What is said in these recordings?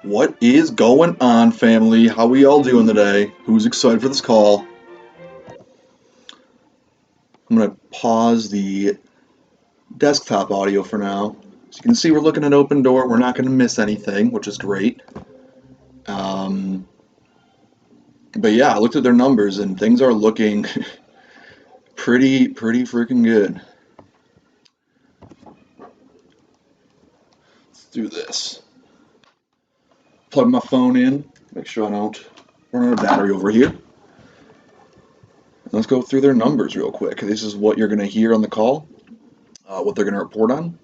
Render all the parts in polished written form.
What is going on, family? How we all doing today? Who's excited for this call? I'm going to pause the desktop audio for now. So you can see we're looking at Opendoor. We're not going to miss anything, which is great. Um, but yeah, I looked at their numbers and things are looking pretty freaking good. Let's do this. Plug my phone in. Make sure I don't run out of battery over here. Let's go through their numbers real quick. This is what you're going to hear on the call, what they're going to report on.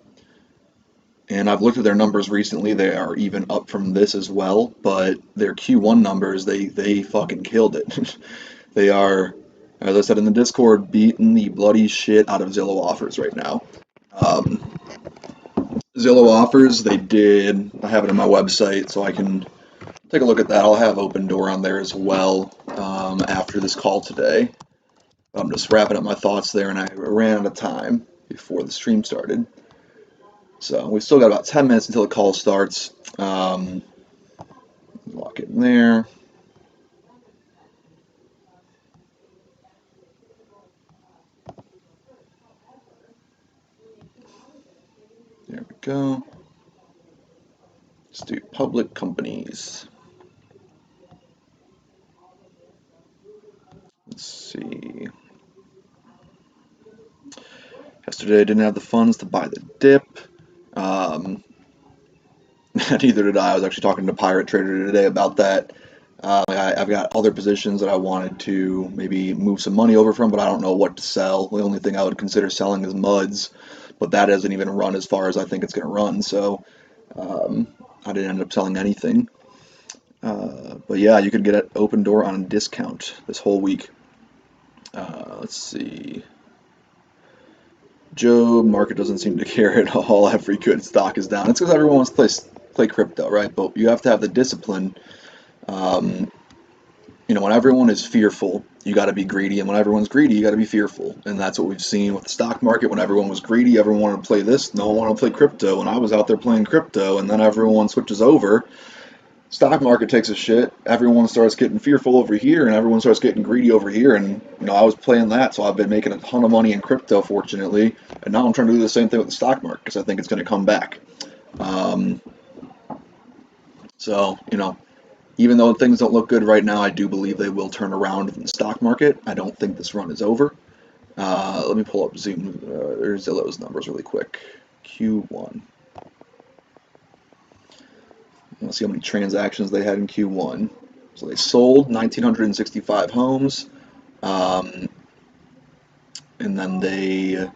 And I've looked at their numbers recently. They are even up from this as well, but their Q1 numbers, they fucking killed it. They are, as I said in the Discord, beating the bloody shit out of Zillow offers right now. Um, Zillow offers, I have it on my website, so I can take a look at that. I'll have Opendoor on there as well after this call today. I'm just wrapping up my thoughts there, and I ran out of time before the stream started. So we've still got about 10 minutes until the call starts. Lock it in there. There we go. Let's do public companies. Let's see. Yesterday I didn't have the funds to buy the dip. Neither did I. I was actually talking to Pirate Trader today about that. I've got other positions that I wanted to maybe move some money over from, but I don't know what to sell. The only thing I would consider selling is MUDs, but that hasn't even run as far as I think it's going to run, so I didn't end up selling anything. But yeah, you could get it Opendoor on discount this whole week. Let's see. Joe, market doesn't seem to care at all. Every good stock is down. It's because everyone wants to play crypto, right? But you have to have the discipline. When everyone is fearful, you got to be greedy, and when everyone's greedy, you got to be fearful. And that's what we've seen with the stock market. When everyone was greedy, everyone wanted to play this. No one wanted to play crypto. And I was out there playing crypto, and then everyone switches over. Stock market takes a shit. Everyone starts getting fearful over here, and everyone starts getting greedy over here. And I was playing that, so I've been making a ton of money in crypto, fortunately. And now I'm trying to do the same thing with the stock market because I think it's going to come back. So even though things don't look good right now, I do believe they will turn around in the stock market. I don't think this run is over. Let me pull up Zoom or Zillow's numbers really quick. Q1. Let's see how many transactions they had in Q1. So they sold 1,965 homes, and then they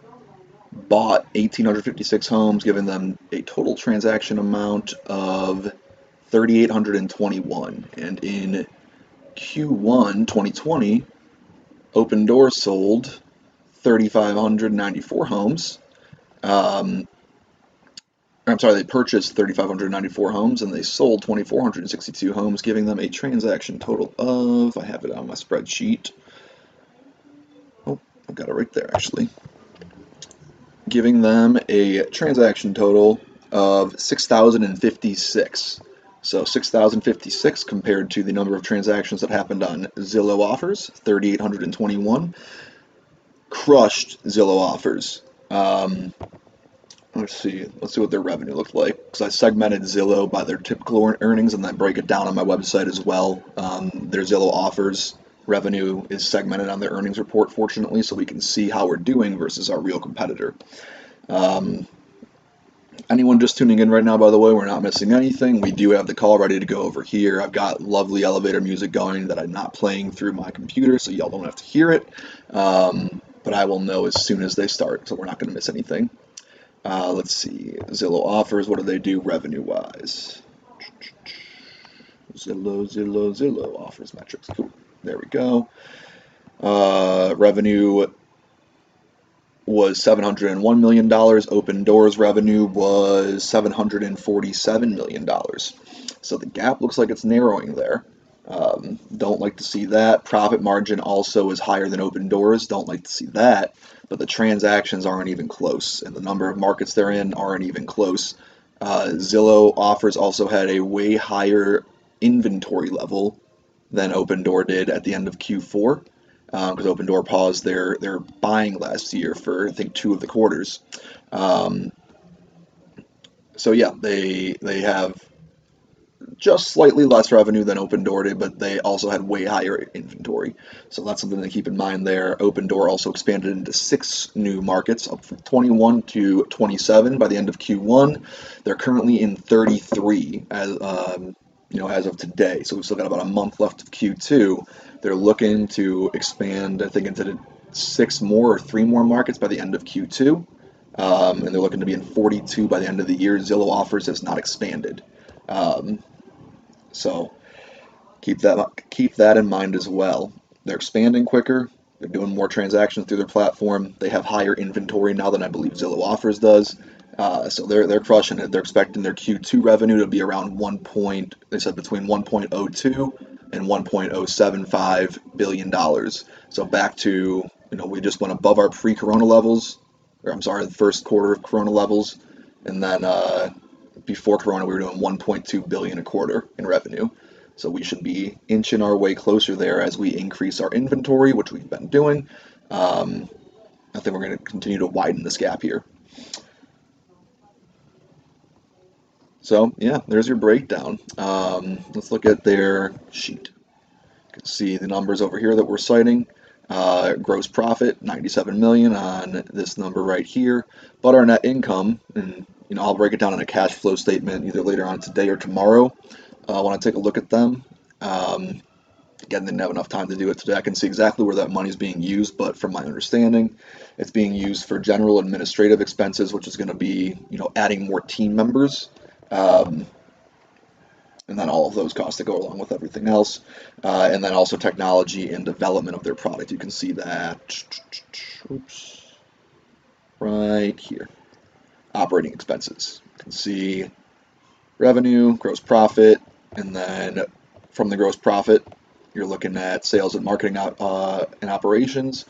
bought 1,856 homes, giving them a total transaction amount of 3,821. And in Q1 2020, Opendoor sold 3,594 homes. They purchased 3,594 homes and they sold 2,462 homes, giving them a transaction total of, I have it on my spreadsheet. Oh, I've got it right there actually. Giving them a transaction total of 6,056. So 6,056 compared to the number of transactions that happened on Zillow offers, 3,821. Crushed Zillow offers. Let's see what their revenue looked like, because I segmented Zillow by their typical earnings and then break it down on my website as well. Their Zillow offers revenue is segmented on their earnings report, fortunately, so we can see how we're doing versus our real competitor. Anyone just tuning in right now, by the way, we're not missing anything. We do have the call ready to go over here. I've got lovely elevator music going that I'm not playing through my computer, so y'all don't have to hear it. But I will know as soon as they start, so we're not going to miss anything. Let's see. Zillow offers. What do they do revenue-wise? Zillow offers metrics. Cool. There we go. Revenue was $701 million. Opendoor's revenue was $747 million. So the gap looks like it's narrowing there. Don't like to see that. Profit margin also is higher than Opendoor's. Don't like to see that. But the transactions aren't even close, and the number of markets they're in aren't even close. Zillow offers also had a way higher inventory level than Opendoor did at the end of Q4, because Opendoor paused their buying last year for I think 2 of the quarters. Um, so yeah, they have just slightly less revenue than Opendoor did, but they also had way higher inventory. So that's something to keep in mind there. Opendoor also expanded into 6 new markets, up from 21 to 27 by the end of Q1. They're currently in 33 as of today. So we've still got about a month left of Q2. They're looking to expand, I think, into 6 more or 3 more markets by the end of Q2. And they're looking to be in 42 by the end of the year. Zillow offers has not expanded. Um, so keep that in mind as well. They're expanding quicker. They're doing more transactions through their platform. They have higher inventory now than I believe Zillow Offers does. So they're crushing it. They're expecting their Q2 revenue to be around they said between 1.02 and 1.075 billion dollars. So back to, we just went above our pre-corona levels, or I'm sorry, the first quarter of corona levels, and then before corona we were doing 1.2 billion a quarter in revenue. So we should be inching our way closer there as we increase our inventory, which we've been doing. I think we're going to continue to widen this gap here. So yeah, there's your breakdown. Let's look at their sheet. You can see the numbers over here that we're citing. Gross profit, 97 million on this number right here. But our net income, and I'll break it down in a cash flow statement either later on today or tomorrow. I want to take a look at them. Again, didn't have enough time to do it today. I can see exactly where that money is being used, but from my understanding, it's being used for general administrative expenses, which is going to be, adding more team members, um, and then all of those costs that go along with everything else, and then also technology and development of their product. You can see that, oops, right here, operating expenses. You can see revenue, gross profit, and then from the gross profit, you're looking at sales and marketing and operations.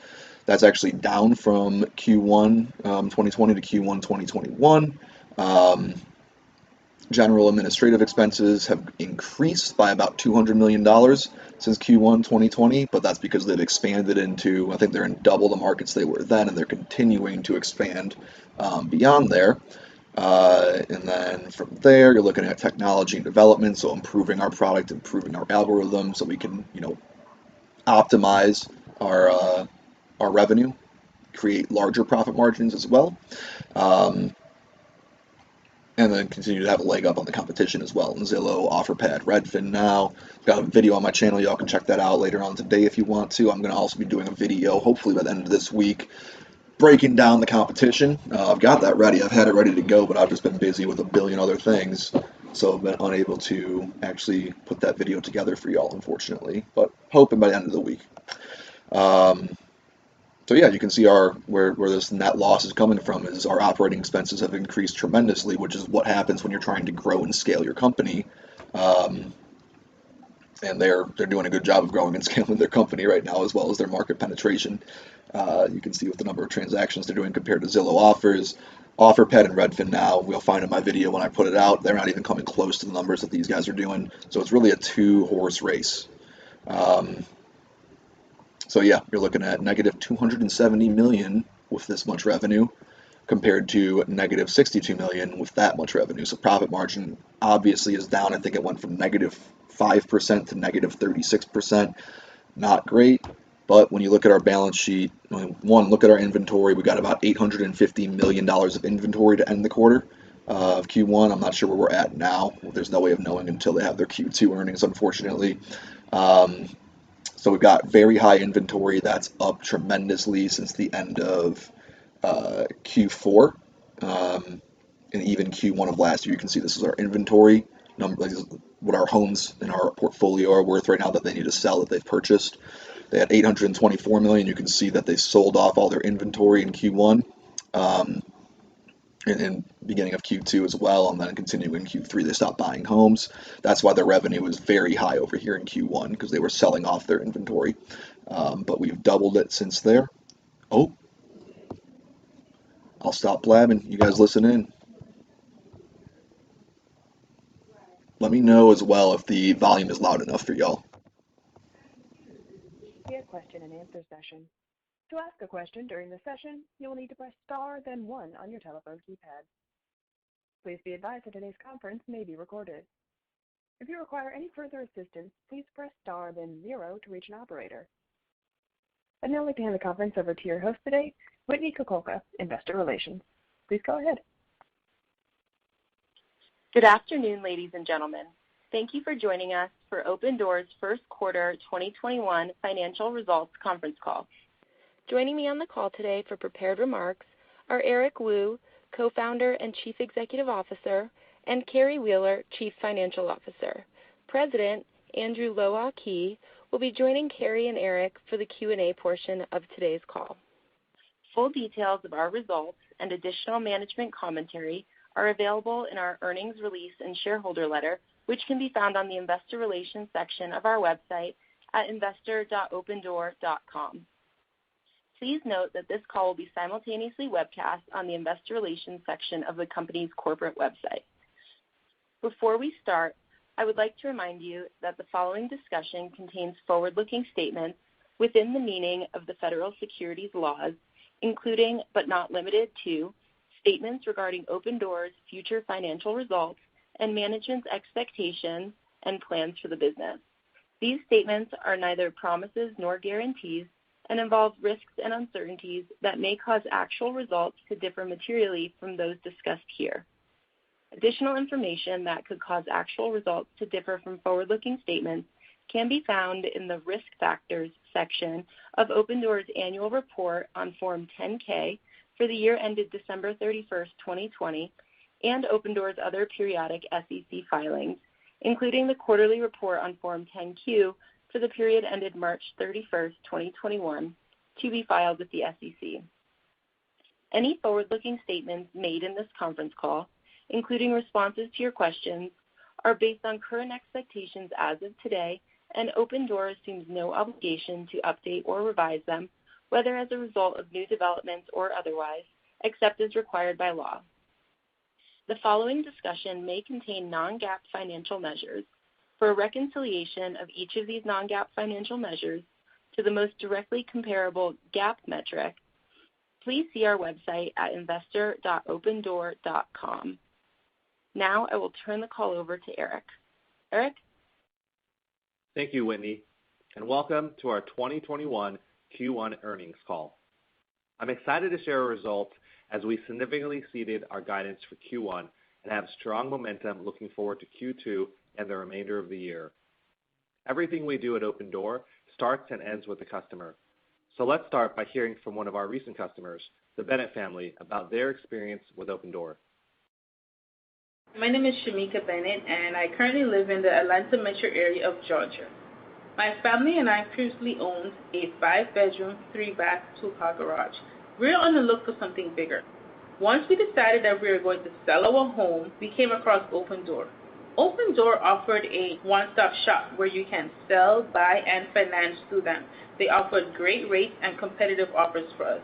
That's actually down from Q1 2020 to Q1 2021. General administrative expenses have increased by about $200 million since Q1 2020, but that's because they've expanded into, I think they're in double the markets they were then, and they're continuing to expand beyond there. And then from there, you're looking at technology and development, so improving our product, improving our algorithm, so we can, optimize our revenue, create larger profit margins as well, and then continue to have a leg up on the competition as well. And Zillow, OfferPad, Redfin now. Got a video on my channel. Y'all can check that out later on today if you want to. I'm going to also be doing a video, hopefully by the end of this week, breaking down the competition. I've got that ready. I've had it ready to go, but I've just been busy with a billion other things, so I've been unable to actually put that video together for y'all, unfortunately. But hoping by the end of the week. So yeah, you can see where this net loss is coming from is our operating expenses have increased tremendously, which is what happens when you're trying to grow and scale your company. And they're doing a good job of growing and scaling their company right now, as well as their market penetration. You can see with the number of transactions they're doing compared to Zillow Offers, OfferPad, and Redfin now. We'll find in my video when I put it out, they're not even coming close to the numbers that these guys are doing. So it's really a 2-horse race. So yeah, you're looking at negative 270 million with this much revenue compared to negative 62 million with that much revenue. So profit margin obviously is down. I think it went from negative 5% to negative 36%. Not great, but when you look at our balance sheet, look at our inventory. We got about $850 million of inventory to end the quarter of Q1. I'm not sure where we're at now. There's no way of knowing until they have their Q2 earnings, unfortunately. So we've got very high inventory that's up tremendously since the end of Q4 and even Q1 of last year. You can see this is our inventory number, like what our homes in our portfolio are worth right now that they need to sell that they've purchased. They had 824 million. You can see that they sold off all their inventory in Q1 and beginning of Q2 as well, and then continuing in Q3 they stopped buying homes. That's why their revenue was very high over here in Q1, because they were selling off their inventory. But we've doubled it since there. Oh, I'll stop blabbing. You guys listen in. Let me know as well if the volume is loud enough for y'all. Be a question and answer session. To ask a question during the session, you will need to press star, then 1 on your telephone keypad. Please be advised that today's conference may be recorded. If you require any further assistance, please press star, then 0 to reach an operator. I'd now like to hand the conference over to your host today, Whitney Kukulka, Investor Relations. Please go ahead. Good afternoon, ladies and gentlemen. Thank you for joining us for Opendoor's first quarter 2021 financial results conference call. Joining me on the call today for prepared remarks are Eric Wu, co-founder and chief executive officer, and Carrie Wheeler, chief financial officer. President Andrew Loah Key will be joining Carrie and Eric for the Q&A portion of today's call. Full details of our results and additional management commentary are available in our earnings release and shareholder letter, which can be found on the investor relations section of our website at investor.opendoor.com. Please note that this call will be simultaneously webcast on the investor relations section of the company's corporate website. Before we start, I would like to remind you that the following discussion contains forward-looking statements within the meaning of the federal securities laws, including but not limited to statements regarding Opendoor's future financial results and management's expectations and plans for the business. These statements are neither promises nor guarantees and involve risks and uncertainties that may cause actual results to differ materially from those discussed here. Additional information that could cause actual results to differ from forward-looking statements can be found in the Risk Factors section of Opendoor's annual report on Form 10-K for the year ended December 31st, 2020, and Opendoor's other periodic SEC filings, including the quarterly report on Form 10-Q for the period ended March 31st, 2021, to be filed with the SEC. Any forward-looking statements made in this conference call, including responses to your questions, are based on current expectations as of today, and Opendoor assumes no obligation to update or revise them, whether as a result of new developments or otherwise, except as required by law. The following discussion may contain non-GAAP financial measures. For a reconciliation of each of these non-GAAP financial measures to the most directly comparable GAAP metric, please see our website at investor.opendoor.com. Now I will turn the call over to Eric. Eric? Thank you, Whitney, and welcome to our 2021 Q1 earnings call. I'm excited to share our results as we significantly exceeded our guidance for Q1 and have strong momentum looking forward to Q2 and the remainder of the year. Everything we do at Opendoor starts and ends with the customer. So let's start by hearing from one of our recent customers, the Bennett family, about their experience with Opendoor. My name is Shamika Bennett, and I currently live in the Atlanta metro area of Georgia. My family and I previously owned a 5-bedroom, 3-bath, 2-car garage. We're on the look for something bigger. Once we decided that we were going to sell our home, we came across Opendoor. Opendoor offered a one-stop shop where you can sell, buy, and finance through them. They offered great rates and competitive offers for us.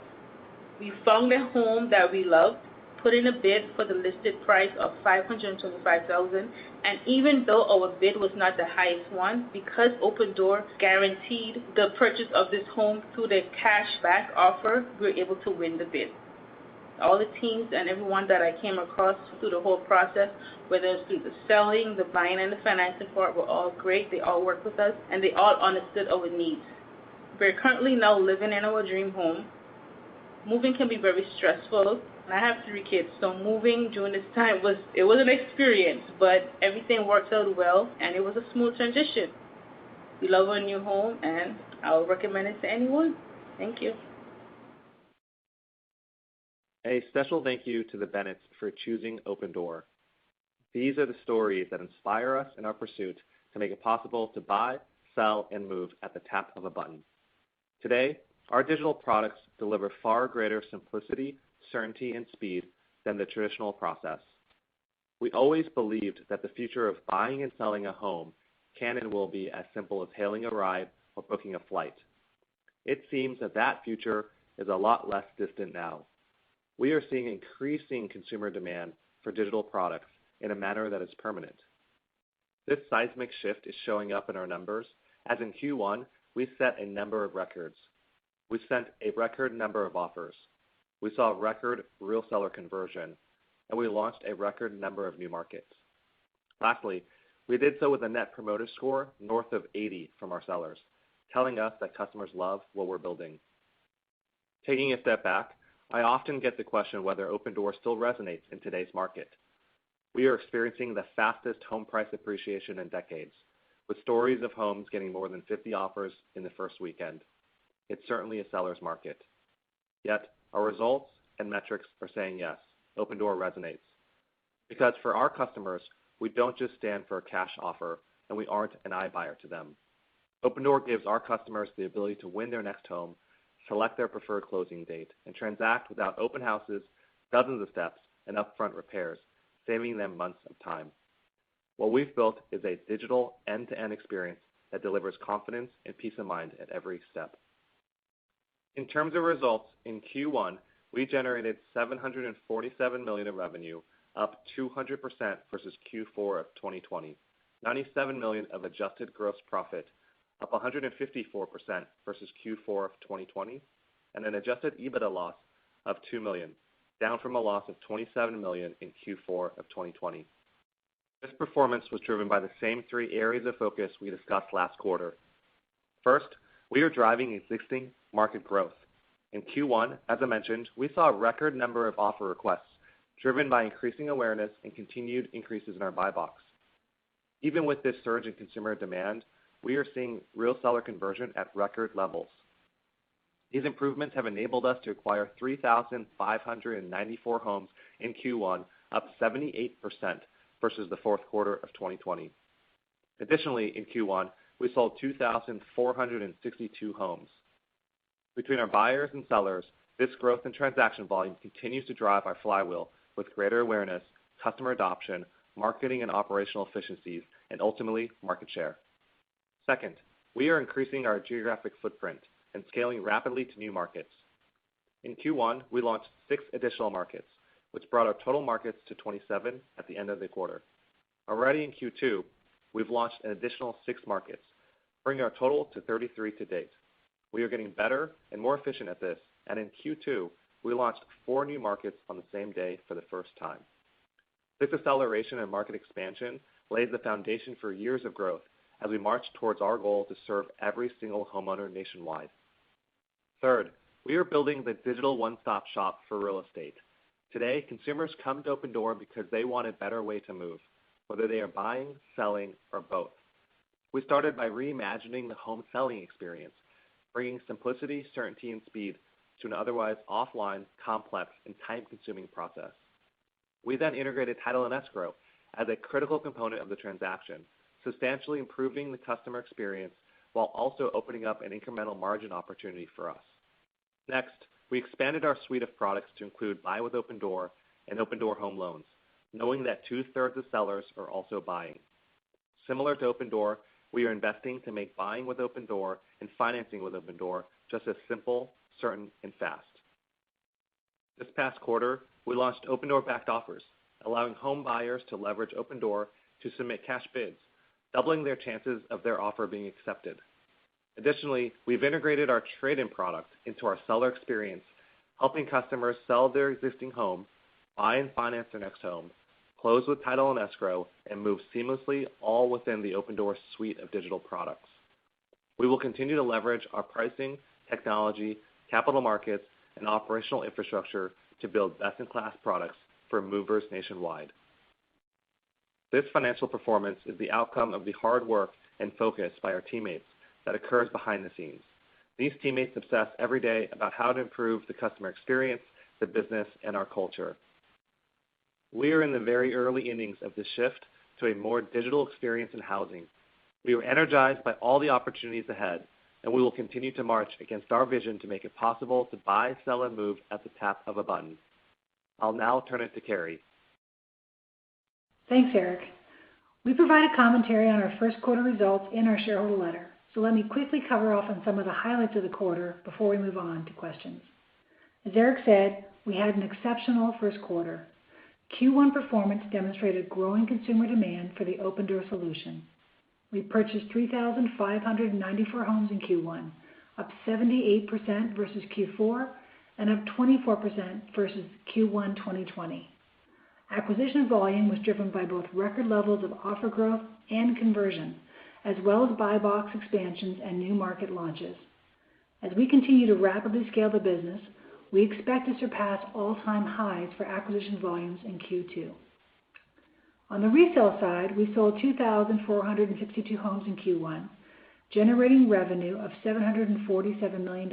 We found a home that we loved, put in a bid for the listed price of $525,000, and even though our bid was not the highest one, because Opendoor guaranteed the purchase of this home through the cash back offer, we were able to win the bid. All the teams and everyone that I came across through the whole process, whether it's through the selling, the buying, and the financing part, were all great. They all worked with us, and they all understood our needs. We're currently now living in our dream home. Moving can be very stressful. I have 3 kids, so moving during this time was an experience, but everything worked out well, and it was a smooth transition. We love our new home, and I'll recommend it to anyone. Thank you. A special thank you to the Bennetts for choosing Opendoor. These are the stories that inspire us in our pursuit to make it possible to buy, sell, and move at the tap of a button. Today, our digital products deliver far greater simplicity, certainty, and speed than the traditional process. We always believed that the future of buying and selling a home can and will be as simple as hailing a ride or booking a flight. It seems that that future is a lot less distant now. We are seeing increasing consumer demand for digital products in a manner that is permanent. This seismic shift is showing up in our numbers, as in Q1, we set a number of records. We sent a record number of offers. We saw record real seller conversion, and we launched a record number of new markets. Lastly, we did so with a net promoter score north of 80 from our sellers, telling us that customers love what we're building. Taking a step back, I often get the question whether Opendoor still resonates in today's market. We are experiencing the fastest home price appreciation in decades, with stories of homes getting more than 50 offers in the first weekend. It's certainly a seller's market. Yet, our results and metrics are saying yes, Opendoor resonates. Because for our customers, we don't just stand for a cash offer, and we aren't an iBuyer to them. Opendoor gives our customers the ability to win their next home, select their preferred closing date, and transact without open houses, dozens of steps, and upfront repairs, saving them months of time. What we've built is a digital end-to-end experience that delivers confidence and peace of mind at every step. In terms of results, in Q1, we generated $747 million in revenue, up 200% versus Q4 of 2020, $97 million of adjusted gross profit, up 154% versus Q4 of 2020, and an adjusted EBITDA loss of $2 million, down from a loss of $27 million in Q4 of 2020. This performance was driven by the same three areas of focus we discussed last quarter. First, we are driving existing market growth. In Q1, as I mentioned, we saw a record number of offer requests, driven by increasing awareness and continued increases in our buy box. Even with this surge in consumer demand, we are seeing real seller conversion at record levels. These improvements have enabled us to acquire 3,594 homes in Q1, up 78% versus the fourth quarter of 2020. Additionally, in Q1, we sold 2,462 homes. Between our buyers and sellers, this growth in transaction volume continues to drive our flywheel with greater awareness, customer adoption, marketing and operational efficiencies, and ultimately, market share. Second, we are increasing our geographic footprint and scaling rapidly to new markets. In Q1, we launched 6 additional markets, which brought our total markets to 27 at the end of the quarter. Already in Q2, we've launched an additional 6 markets, bringing our total to 33 to date. We are getting better and more efficient at this, and in Q2, we launched 4 new markets on the same day for the first time. This acceleration in market expansion lays the foundation for years of growth as we march towards our goal to serve every single homeowner nationwide. Third, we are building the digital one-stop shop for real estate. Today, consumers come to Opendoor because they want a better way to move, whether they are buying, selling, or both. We started by reimagining the home selling experience, bringing simplicity, certainty, and speed to an otherwise offline, complex, and time-consuming process. We then integrated title and escrow as a critical component of the transaction, substantially improving the customer experience while also opening up an incremental margin opportunity for us. Next, we expanded our suite of products to include Buy with Opendoor and Opendoor Home Loans, knowing that 2/3 of sellers are also buying. Similar to Opendoor, we are investing to make buying with Opendoor and financing with Opendoor just as simple, certain, and fast. This past quarter, we launched Opendoor-backed offers, allowing home buyers to leverage Opendoor to submit cash bids, doubling their chances of their offer being accepted. Additionally, we've integrated our trade-in product into our seller experience, helping customers sell their existing home, buy and finance their next home, close with title and escrow, and move seamlessly all within the Opendoor suite of digital products. We will continue to leverage our pricing, technology, capital markets, and operational infrastructure to build best-in-class products for movers nationwide. This financial performance is the outcome of the hard work and focus by our teammates that occurs behind the scenes. These teammates obsess every day about how to improve the customer experience, the business, and our culture. We are in the very early innings of this shift to a more digital experience in housing. We are energized by all the opportunities ahead, and we will continue to march against our vision to make it possible to buy, sell, and move at the tap of a button. I'll now turn it to Carrie. Thanks, Eric. We provided commentary on our first quarter results in our shareholder letter, so let me quickly cover off on some of the highlights of the quarter before we move on to questions. As Eric said, we had an exceptional first quarter. Q1 performance demonstrated growing consumer demand for the Opendoor solution. We purchased 3,594 homes in Q1, up 78% versus Q4 and up 24% versus Q1 2020. Acquisition volume was driven by both record levels of offer growth and conversion, as well as buy box expansions and new market launches. As we continue to rapidly scale the business, we expect to surpass all-time highs for acquisition volumes in Q2. On the resale side, we sold 2,462 homes in Q1, generating revenue of $747 million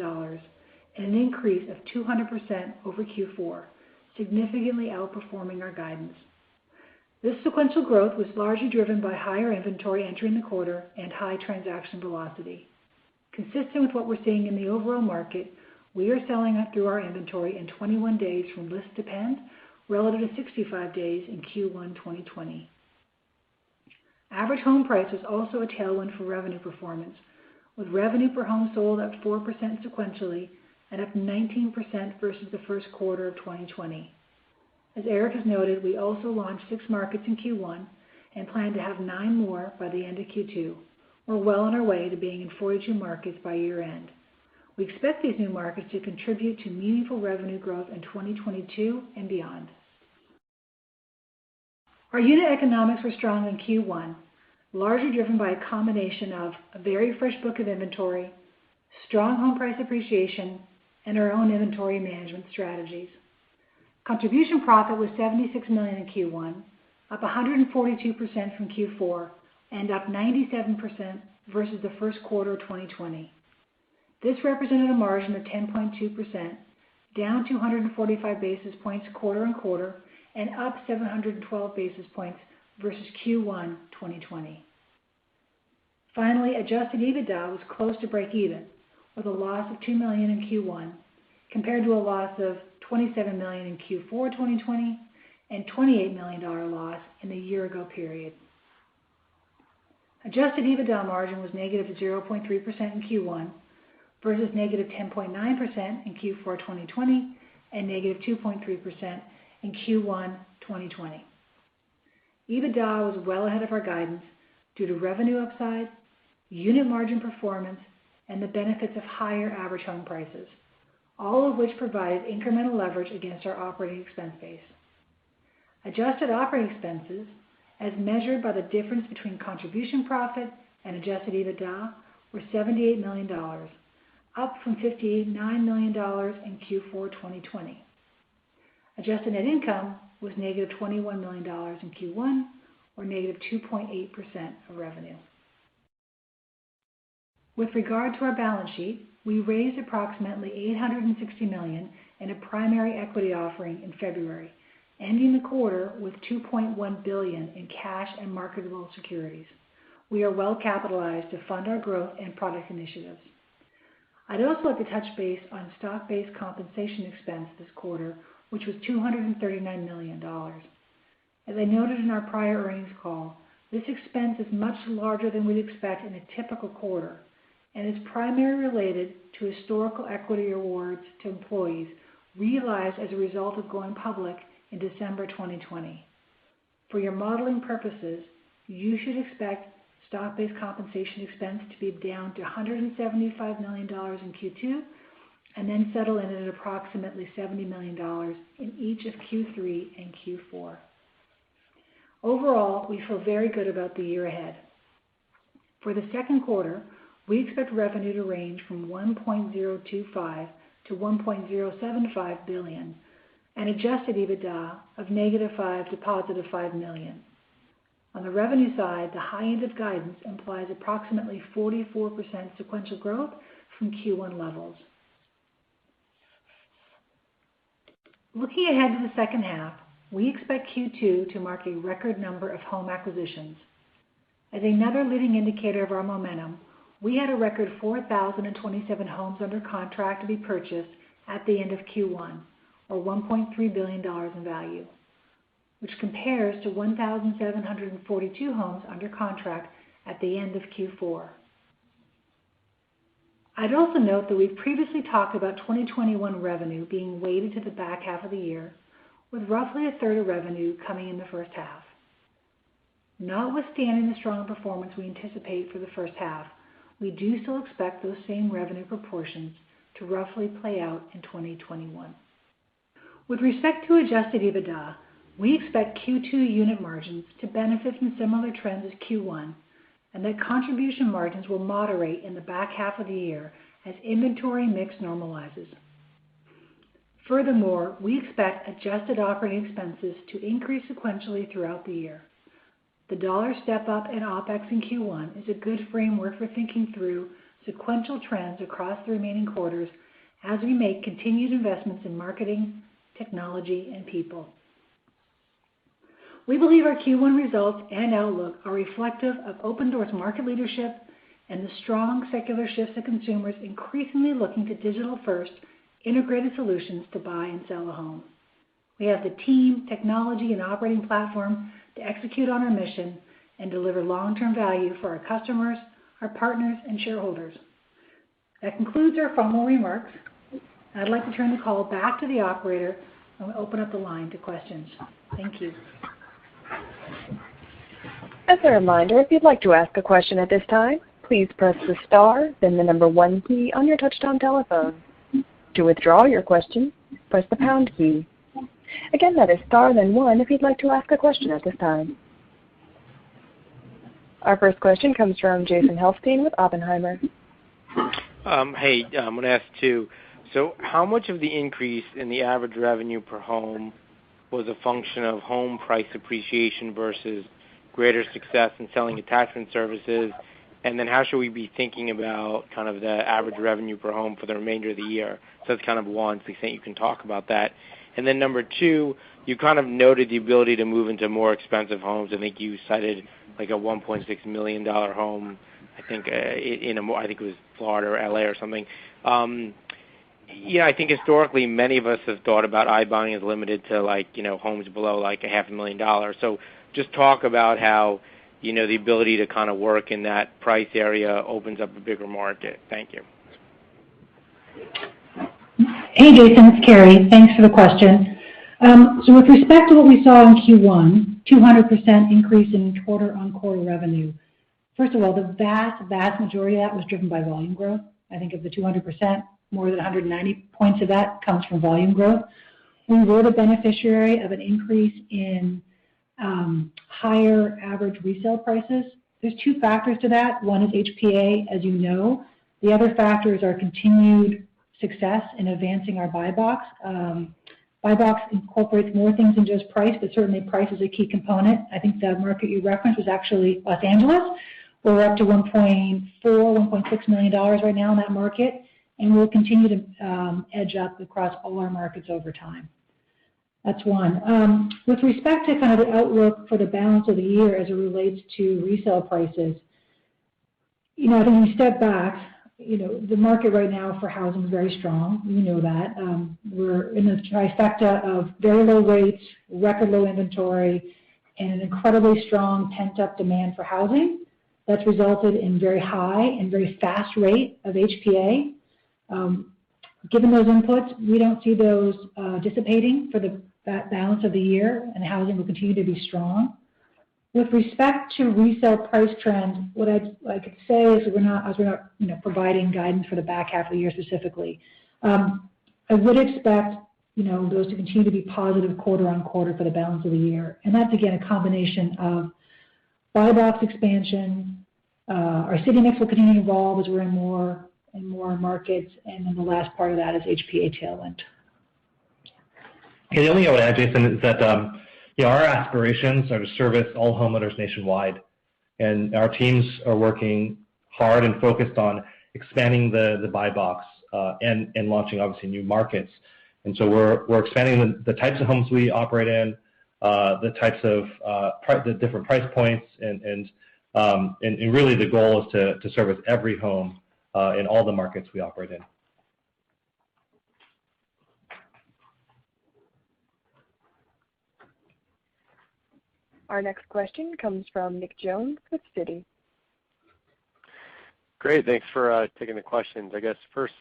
and an increase of 200% over Q4, significantly outperforming our guidance. This sequential growth was largely driven by higher inventory entering the quarter and high transaction velocity. Consistent with what we're seeing in the overall market, we are selling through our inventory in 21 days from list to pend, relative to 65 days in Q1 2020. Average home price was also a tailwind for revenue performance, with revenue per home sold up 4% sequentially and up 19% versus the first quarter of 2020. As Eric has noted, we also launched 6 markets in Q1 and plan to have 9 more by the end of Q2. We're well on our way to being in 42 markets by year end. We expect these new markets to contribute to meaningful revenue growth in 2022 and beyond. Our unit economics were strong in Q1, largely driven by a combination of a very fresh book of inventory, strong home price appreciation, and our own inventory management strategies. Contribution profit was $76 million in Q1, up 142% from Q4, and up 97% versus the first quarter of 2020. This represented a margin of 10.2%, down 245 basis points quarter-on-quarter, and up 712 basis points versus Q1 2020. Finally, adjusted EBITDA was close to break even, with a loss of $2 million in Q1, compared to a loss of $27 million in Q4 2020 and $28 million loss in the year-ago period. Adjusted EBITDA margin was negative 0.3% in Q1 versus negative 10.9% in Q4 2020 and negative 2.3% in Q1 2020. EBITDA was well ahead of our guidance due to revenue upside, unit margin performance, and the benefits of higher average home prices, all of which provided incremental leverage against our operating expense base. Adjusted operating expenses, as measured by the difference between contribution profit and adjusted EBITDA, were $78 million, up from $59 million in Q4 2020. Adjusted net income was negative $21 million in Q1, or negative 2.8% of revenue. With regard to our balance sheet, we raised approximately $860 million in a primary equity offering in February, ending the quarter with $2.1 billion in cash and marketable securities. We are well capitalized to fund our growth and product initiatives. I'd also like to touch base on stock-based compensation expense this quarter, which was $239 million. As I noted in our prior earnings call, this expense is much larger than we'd expect in a typical quarter, and is primarily related to historical equity awards to employees realized as a result of going public in December 2020. For your modeling purposes, you should expect stock-based compensation expense to be down to $175 million in Q2, and then settle in at approximately $70 million in each of Q3 and Q4. Overall, we feel very good about the year ahead. For the second quarter, we expect revenue to range from $1.025 to $1.075 billion, and adjusted EBITDA of -$5 to +$5 million. On the revenue side, the high end of guidance implies approximately 44% sequential growth from Q1 levels. Looking ahead to the second half, we expect Q2 to mark a record number of home acquisitions. As another leading indicator of our momentum, we had a record 4,027 homes under contract to be purchased at the end of Q1, or $1.3 billion in value, which compares to 1,742 homes under contract at the end of Q4. I'd also note that we've previously talked about 2021 revenue being weighted to the back half of the year, with roughly a third of revenue coming in the first half. Notwithstanding the strong performance we anticipate for the first half, we do still expect those same revenue proportions to roughly play out in 2021. With respect to adjusted EBITDA, we expect Q2 unit margins to benefit from similar trends as Q1, and that contribution margins will moderate in the back half of the year as inventory mix normalizes. Furthermore, we expect adjusted operating expenses to increase sequentially throughout the year. The dollar step up in OPEX in Q1 is a good framework for thinking through sequential trends across the remaining quarters as we make continued investments in marketing, technology, and people. We believe our Q1 results and outlook are reflective of Opendoor's market leadership and the strong secular shifts of consumers increasingly looking to digital-first integrated solutions to buy and sell a home. We have the team, technology, and operating platform to execute on our mission and deliver long-term value for our customers, our partners, and shareholders. That concludes our formal remarks. I'd like to turn the call back to the operator and open up the line to questions. Thank you. As a reminder, if you'd like to ask a question at this time, please press the star, then the number 1 key on your touch-tone telephone. To withdraw your question, press the pound key. Again, that is star, then 1 if you'd like to ask a question at this time. Our first question comes from Jason Helfstein with Oppenheimer. Hey, I'm going to ask two. So how much of the increase in the average revenue per home was a function of home price appreciation versus greater success in selling attachment services? And then how should we be thinking about kind of the average revenue per home for the remainder of the year? So that's kind of one, to the extent you can talk about that. And then number two, you kind of noted the ability to move into more expensive homes. I think you cited like a $1.6 million home, I think I think it was Florida or LA or something. I think historically many of us have thought about iBuying as limited to homes below like $500,000. So just talk about how the ability to kind of work in that price area opens up a bigger market. Thank you. Hey, Jason, it's Carrie. Thanks for the question. So with respect to what we saw in Q1, 200% increase in quarter-on-quarter revenue. First of all, the vast majority of that was driven by volume growth. I think of the 200%, more than 190 points of that comes from volume growth. We were the beneficiary of an increase in higher average resale prices. There's two factors to that. One is HPA, as you know. The other factor is our continued success in advancing our buy box. Buy box incorporates more things than just price, but certainly price is a key component. I think the market you referenced was actually Los Angeles. We're up to $1.6 million right now in that market, and we'll continue to edge up across all our markets over time. That's one. With respect to kind of the outlook for the balance of the year as it relates to resale prices, I think when you step back, the market right now for housing is very strong. You know that. We're in the trifecta of very low rates, record low inventory, and an incredibly strong pent-up demand for housing that's resulted in very high and very fast rate of HPA. Given those inputs, we don't see those dissipating for that balance of the year, and housing will continue to be strong. With respect to resale price trends, what I could say is we're not providing guidance for the back half of the year specifically. I would expect those to continue to be positive quarter on quarter for the balance of the year, and that's again a combination of buy box expansion. Our city mix will continue to evolve as we're in more and more markets, and then the last part of that is HPA tailwind. The only thing I would add, Jason, is that our aspirations are to service all homeowners nationwide, and our teams are working hard and focused on expanding the buy box and launching obviously new markets. And so we're expanding the types of homes we operate in, the types of the different price points, and really the goal is to service every home in all the markets we operate in. Our next question comes from Nick Jones with Citi. Great, thanks for taking the questions. I guess first,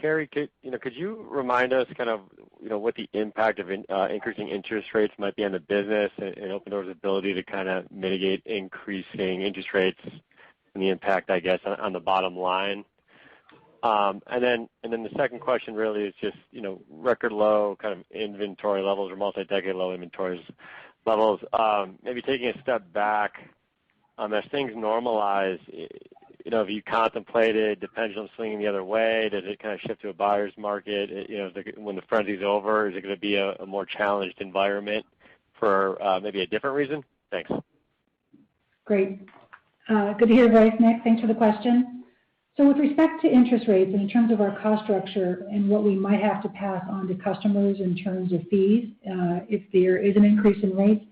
Carrie, could you remind us kind of what the impact of increasing interest rates might be on the business and Opendoor's ability to kind of mitigate increasing interest rates and the impact, I guess, on the bottom line. And then the second question really is just, record low kind of inventory levels or multi-decade low inventory levels. Maybe taking a step back, as things normalize, have you contemplated the pendulum swinging the other way? Does it kind of shift to a buyer's market? When the frenzy's over, is it going to be a more challenged environment for maybe a different reason? Thanks. Great. Good to hear your voice, Nick. Thanks for the question. So with respect to interest rates and in terms of our cost structure and what we might have to pass on to customers in terms of fees, if there is an increase in rates,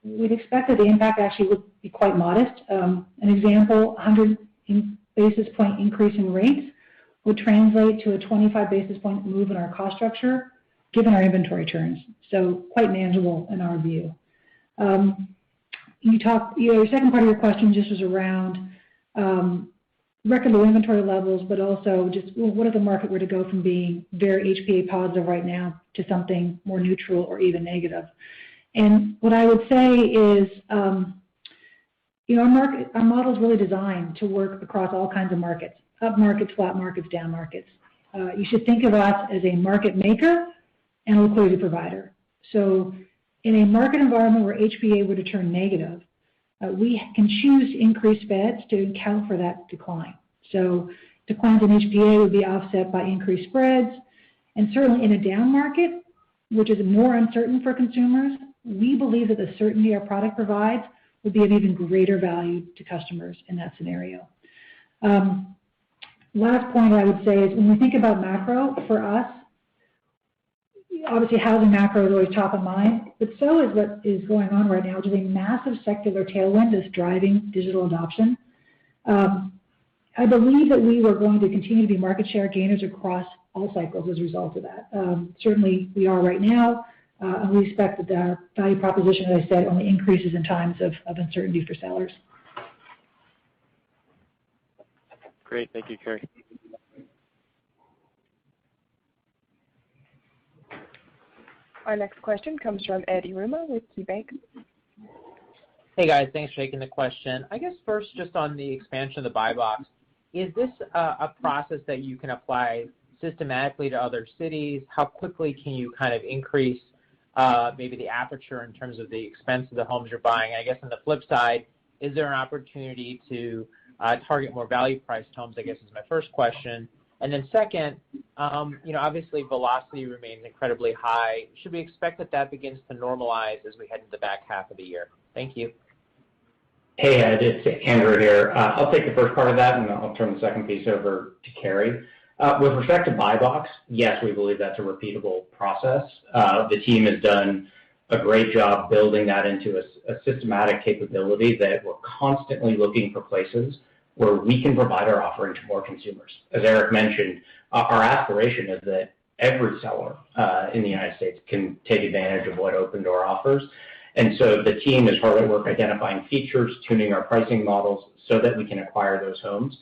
we'd expect that the impact actually would be quite modest. An example, 100 basis point increase in rates would translate to a 25 basis point move in our cost structure, given our inventory turns. So quite manageable in our view. Your second part of your question just was around record low inventory levels, but also just what if the market were to go from being very HPA positive right now to something more neutral or even negative. And what I would say is, our model is really designed to work across all kinds of markets, up markets, flat markets, down markets. You should think of us as a market maker and a liquidity provider. So in a market environment where HPA were to turn negative, we can choose to increase beds to account for that decline. So declines in HPA would be offset by increased spreads, and certainly in a down market, which is more uncertain for consumers, we believe that the certainty our product provides would be of even greater value to customers in that scenario. Last point I would say is when we think about macro, for us, obviously housing macro is always top of mind, but so is what is going on right now, which is a massive secular tailwind that's driving digital adoption. I believe that we are going to continue to be market share gainers across all cycles as a result of that. Certainly we are right now, and we expect that our value proposition, as I said, only increases in times of uncertainty for sellers. Great. Thank you, Carrie. Our next question comes from Ed Yruma with KeyBank. Hey guys, thanks for taking the question. I guess first, just on the expansion of the buy box, is this a process that you can apply systematically to other cities? How quickly can you kind of increase maybe the aperture in terms of the expense of the homes you're buying? I guess on the flip side, is there an opportunity to target more value-priced homes, I guess is my first question. And then second, obviously velocity remains incredibly high. Should we expect that begins to normalize as we head into the back half of the year? Thank you. Hey Ed, it's Andrew here. I'll take the first part of that and I'll turn the second piece over to Carrie. With respect to buy box, yes, we believe that's a repeatable process. The team has done a great job building that into a systematic capability that we're constantly looking for places where we can provide our offering to more consumers. As Eric mentioned, our aspiration is that every seller in the United States can take advantage of what Opendoor offers. And so the team is hard at work identifying features, tuning our pricing models so that we can acquire those homes.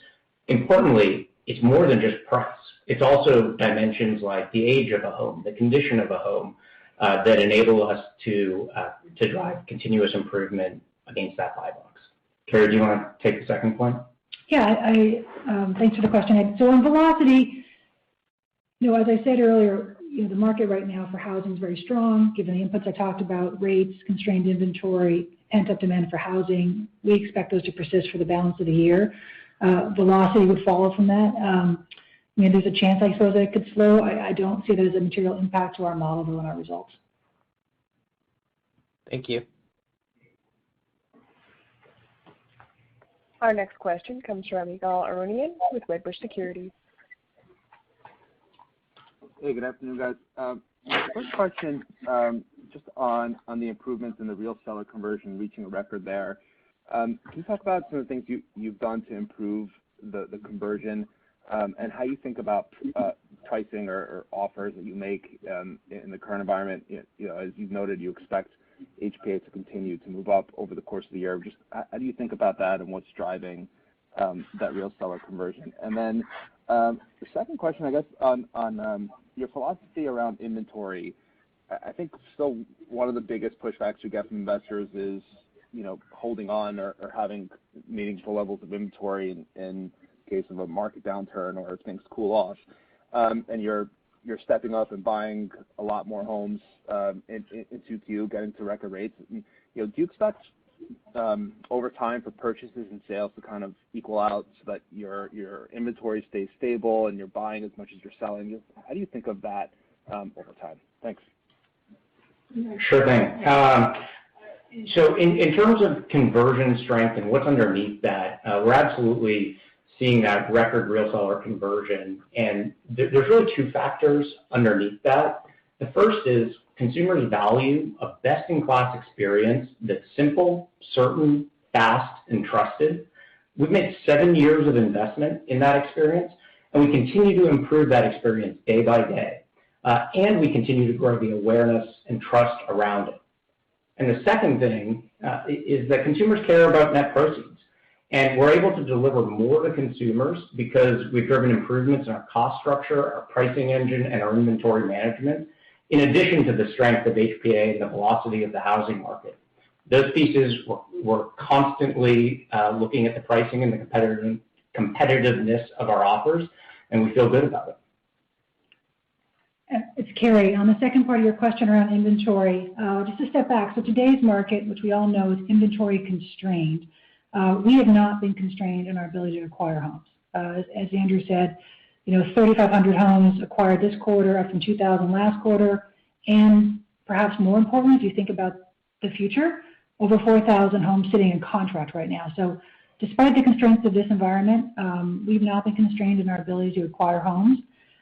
Importantly, it's more than just price. It's also dimensions like the age of a home, the condition of a home that enable us to drive continuous improvement against that buy box. Carrie, do you want to take the second point? Yeah, thanks for the question. So on velocity, as I said earlier, the market right now for housing is very strong, given the inputs I talked about, rates, constrained inventory, pent-up demand for housing. We expect those to persist for the balance of the year. Velocity would follow from that. There's a chance, I suppose, that it could slow. I don't see that as a material impact to our model or our results. Thank you. Our next question comes from Ygal Arounian with Wedbush Securities. Hey, good afternoon, guys. First question, just on the improvements in the real seller conversion, reaching a record there. Can you talk about some of the things you've done to improve the conversion and how you think about pricing or offers that you make in the current environment? As you've noted, you expect HPA to continue to move up over the course of the year. Just how do you think about that and what's driving that real seller conversion? And then the second question, I guess, on your philosophy around inventory. I think still one of the biggest pushbacks we get from investors is, holding on or having meaningful levels of inventory in case of a market downturn or if things cool off. And you're stepping up and buying a lot more homes in 2Q, getting to record rates. Do you expect over time for purchases and sales to kind of equal out so that your inventory stays stable and you're buying as much as you're selling? How do you think of that over time? Thanks. Sure thing. So in terms of conversion strength and what's underneath that, we're absolutely seeing that record real seller conversion. And there's really two factors underneath that. The first is consumers value a best-in-class experience that's simple, certain, fast, and trusted. We've made 7 years of investment in that experience, and we continue to improve that experience day by day. And we continue to grow the awareness and trust around it. And the second thing is that consumers care about net proceeds. And we're able to deliver more to consumers because we've driven improvements in our cost structure, our pricing engine, and our inventory management, in addition to the strength of HPA and the velocity of the housing market. Those pieces, we're constantly looking at the pricing and the competitiveness of our offers, and we feel good about it. It's Carrie. On the second part of your question around inventory, just to step back. So today's market, which we all know is inventory constrained, we have not been constrained in our ability to acquire homes. As Andrew said, 3,500 homes acquired this quarter, up from 2,000 last quarter, and perhaps more importantly, if you think about the future, over 4,000 homes sitting in contract right now. So despite the constraints of this environment, we've not been constrained in our ability to acquire homes.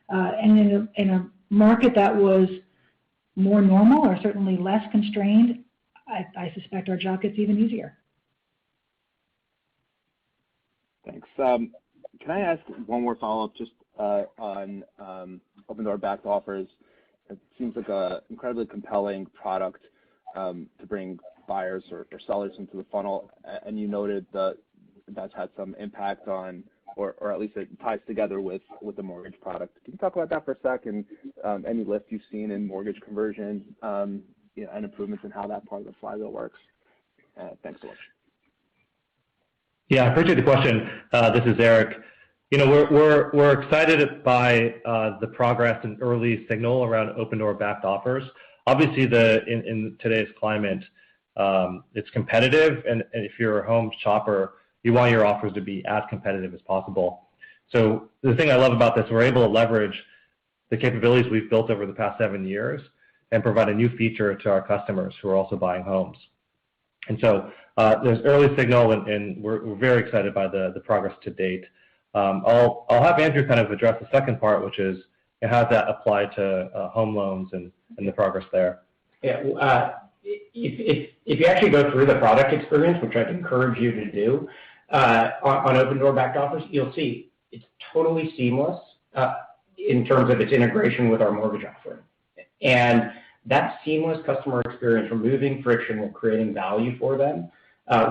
And in a market that was more normal or certainly less constrained, I suspect our job gets even easier. Thanks. Can I ask one more follow-up just on Opendoor backed offers? It seems like an incredibly compelling product to bring buyers or sellers into the funnel, and you noted that that's had some impact on, or at least it ties together with the mortgage product. Can you talk about that for a second? Any lift you've seen in mortgage conversion, and improvements in how that part of the flywheel works? Thanks so much. Yeah, I appreciate the question. This is Eric. We're excited by the progress and early signal around Opendoor backed offers. Obviously, in today's climate, it's competitive, and if you're a home shopper, you want your offers to be as competitive as possible. So the thing I love about this, we're able to leverage the capabilities we've built over the past 7 years and provide a new feature to our customers who are also buying homes. And so there's early signal, and we're very excited by the progress to date. I'll have Andrew kind of address the second part, which is how does that apply to home loans and the progress there. Yeah, if you actually go through the product experience, which I'd encourage you to do, on Opendoor backed offers, you'll see it's totally seamless in terms of its integration with our mortgage offering. And that seamless customer experience, removing friction and creating value for them,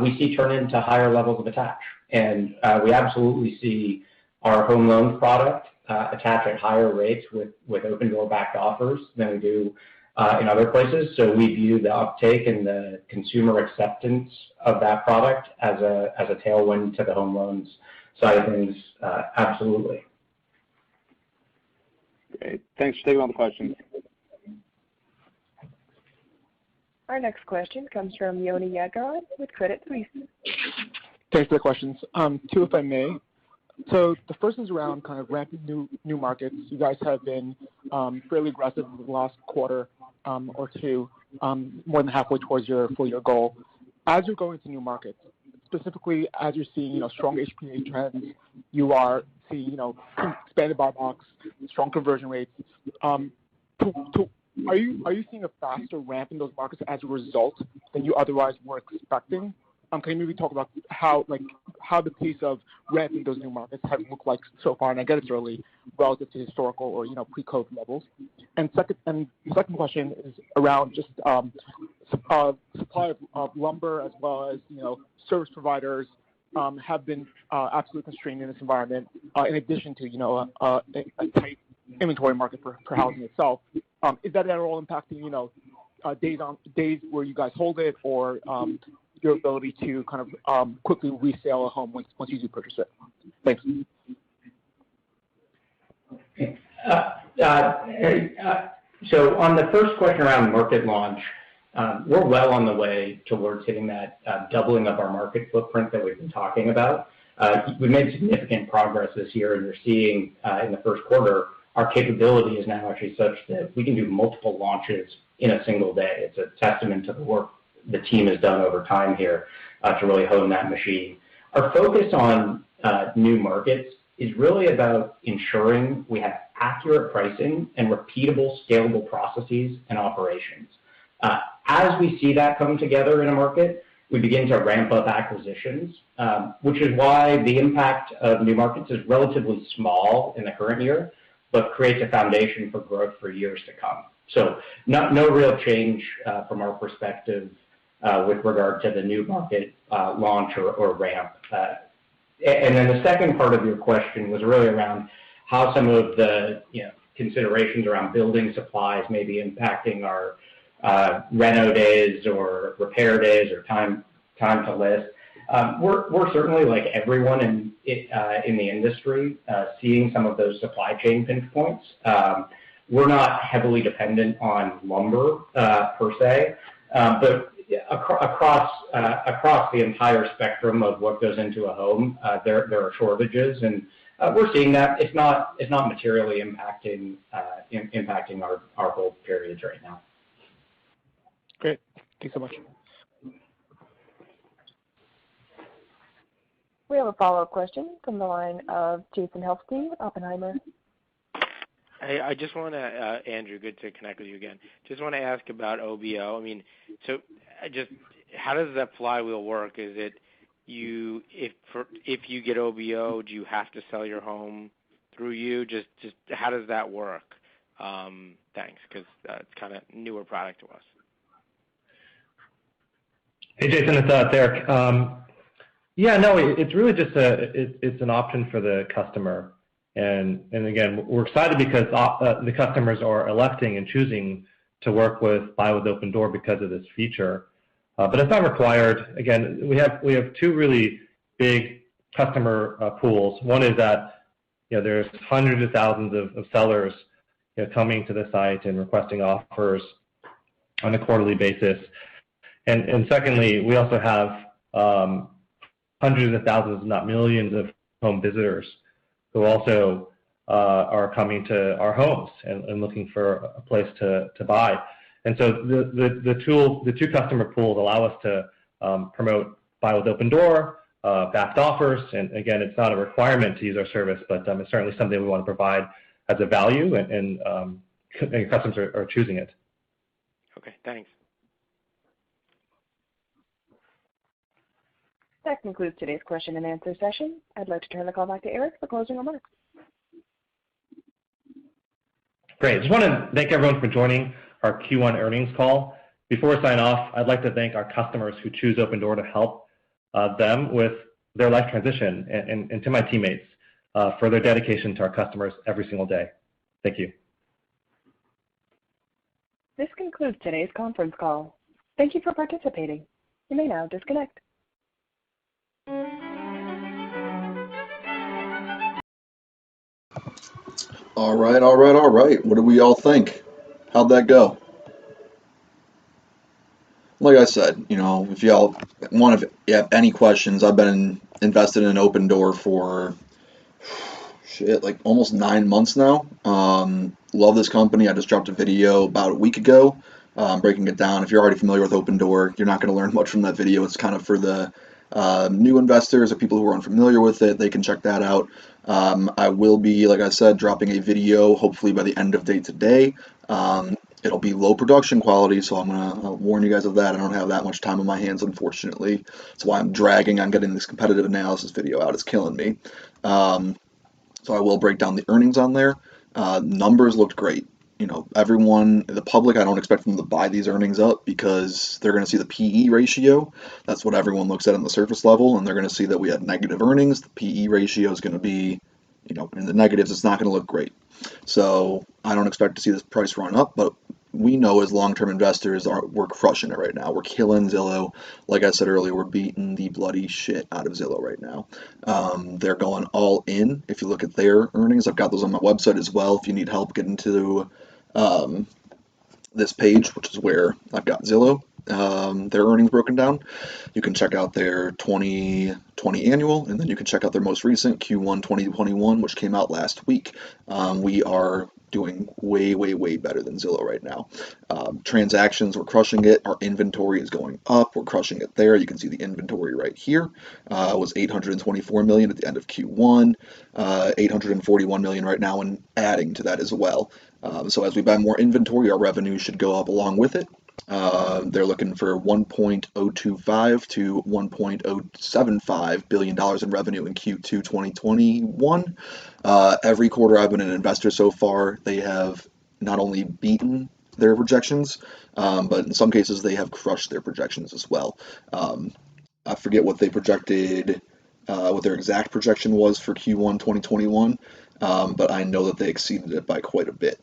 we see turn into higher levels of attach. And we absolutely see our home loans product attach at higher rates with Opendoor backed offers than we do in other places. So we view the uptake and the consumer acceptance of that product as a tailwind to the home loans side of things, absolutely. Great. Thanks for taking all the questions. Our next question comes from Yoni Yadgaran with Credit Suisse. Thanks for the questions. Two, if I may. So the first is around kind of ramping new markets. You guys have been fairly aggressive in the last quarter or two, more than halfway towards your full-year goal. As you're going to new markets, specifically as you're seeing strong HPA trends, you are seeing expanded buy box, strong conversion rates. Are you seeing a faster ramp in those markets as a result than you otherwise were expecting? Can you maybe talk about how the pace of ramping those new markets have looked like so far? And I get it's early relative to historical or pre-COVID levels. And the second question is around just supply of lumber as well as service providers have been absolutely constrained in this environment, in addition to a tight inventory market for housing itself. Is that at all impacting days where you guys hold it, or your ability to kind of quickly resale a home once you do purchase it? Thanks. So on the first question around market launch, we're well on the way towards hitting that doubling of our market footprint that we've been talking about. We've made significant progress this year, and you're seeing in the first quarter, our capability is now actually such that we can do multiple launches in a single day. It's a testament to the work the team has done over time here to really hone that machine. Our focus on new markets is really about ensuring we have accurate pricing and repeatable, scalable processes and operations. As we see that come together in a market, we begin to ramp up acquisitions, which is why the impact of new markets is relatively small in the current year, but creates a foundation for growth for years to come. So no real change from our perspective with regard to the new market launch or ramp. And then the second part of your question was really around how some of the considerations around building supplies may be impacting our reno days or repair days or time to list. We're certainly, like everyone in the industry, seeing some of those supply chain pinch points. We're not heavily dependent on lumber per se, but across the entire spectrum of what goes into a home, there are shortages, and we're seeing that it's not materially impacting our hold periods right now. Great. Thanks so much. We have a follow-up question from the line of Jason Helfstein with Oppenheimer. Hey, I just want to, Andrew, good to connect with you again. Just want to ask about OBO. I mean, so how does that flywheel work? Is it if you get OBO, do you have to sell your home through you? Just how does that work? Thanks, because it's kind of newer product to us. Hey, Jason, it's Derek. Yeah, no, it's really just it's an option for the customer. And again, we're excited because the customers are electing and choosing to work with Buy with Opendoor because of this feature. But it's not required. Again, we have two really big customer pools. One is that there's hundreds of thousands of sellers coming to the site and requesting offers on a quarterly basis. And secondly, we also have hundreds of thousands, not millions, of home visitors who also are coming to our homes and looking for a place to buy. And so the two customer pools allow us to promote Buy with Opendoor, backed offers, and again, it's not a requirement to use our service, but it's certainly something we want to provide as a value, and customers are choosing it. Okay, thanks. That concludes today's question and answer session. I'd like to turn the call back to Eric for closing remarks. Great. Just want to thank everyone for joining our Q1 earnings call. Before we sign off, I'd like to thank our customers who choose Opendoor to help them with their life transition, and to my teammates for their dedication to our customers every single day. Thank you. This concludes today's conference call. Thank you for participating. You may now disconnect. All right. What do we all think? How'd that go? Like I said, if y'all have any questions, I've been invested in Opendoor for like almost 9 months now. Love this company. I just dropped a video about a week ago breaking it down. If you're already familiar with Opendoor, you're not going to learn much from that video. It's kind of for the new investors or people who are unfamiliar with it. They can check that out. I will be, like I said, dropping a video hopefully by the end of day today. It'll be low production quality, so I'm going to warn you guys of that. I don't have that much time on my hands, unfortunately. That's why I'm dragging on getting this competitive analysis video out. It's killing me. So I will break down the earnings on there. Numbers looked great. everyone, the public, I don't expect them to buy these earnings up because they're going to see the PE ratio. That's what everyone looks at on the surface level, and they're going to see that we had negative earnings. The PE ratio is going to be, in the negatives. It's not going to look great. So I don't expect to see this price run up, but we know as long-term investors we're crushing it right now. We're killing Zillow. Like I said earlier, we're beating the bloody shit out of Zillow right now. They're going all in. If you look at their earnings, I've got those on my website as well. If you need help getting to um, this page, which is where I've got Zillow, their earnings broken down. You can check out their 2020 annual, and then you can check out their most recent Q1 2021, which came out last week. We are doing way, way, way better than Zillow right now. Transactions, we're crushing it. Our inventory is going up. We're crushing it there. You can see the inventory right here. It was 824 million at the end of Q1, 841 million right now, and adding to that as well. So as we buy more inventory, our revenue should go up along with it. They're looking for 1.025 to 1.075 billion dollars in revenue in Q2 2021. Every quarter I've been an investor so far, they have not only beaten their projections, but in some cases they have crushed their projections as well. I forget what they projected, what their exact projection was for Q1 2021, but I know that they exceeded it by quite a bit.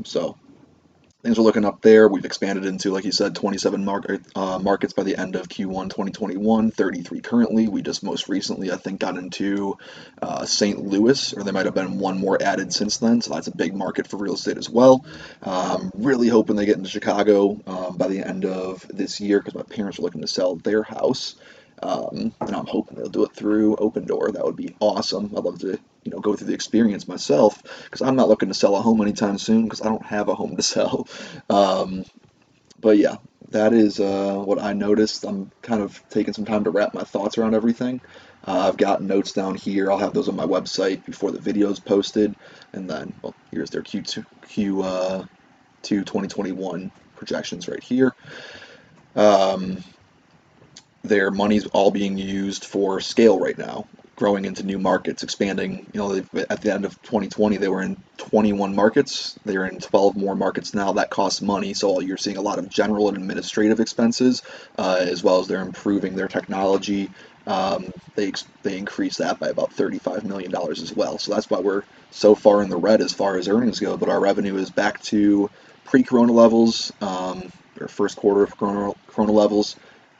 So things are looking up there. We've expanded into, like you said, 27 markets by the end of Q1 2021, 33 currently. We just most recently, I think, got into St. Louis, or there might have been one more added since then, so that's a big market for real estate as well. Really hoping they get into Chicago by the end of this year because my parents are looking to sell their house. And I'm hoping they'll do it through Opendoor. That would be awesome. I'd love to, go through the experience myself because I'm not looking to sell a home anytime soon because I don't have a home to sell. But yeah, that is what I noticed. I'm kind of taking some time to wrap my thoughts around everything. I've got notes down here. I'll have those on my website before the video is posted. And then, well, here's their Q2 2021 projections right here. Their money's all being used for scale right now, growing into new markets, expanding. At the end of 2020, they were in 21 markets. They're in 12 more markets now. That costs money, so you're seeing a lot of general and administrative expenses, as well as they're improving their technology. They increased that by about $35 million as well. So that's why we're so far in the red as far as earnings go, but our revenue is back to pre-corona levels, or first quarter of corona levels.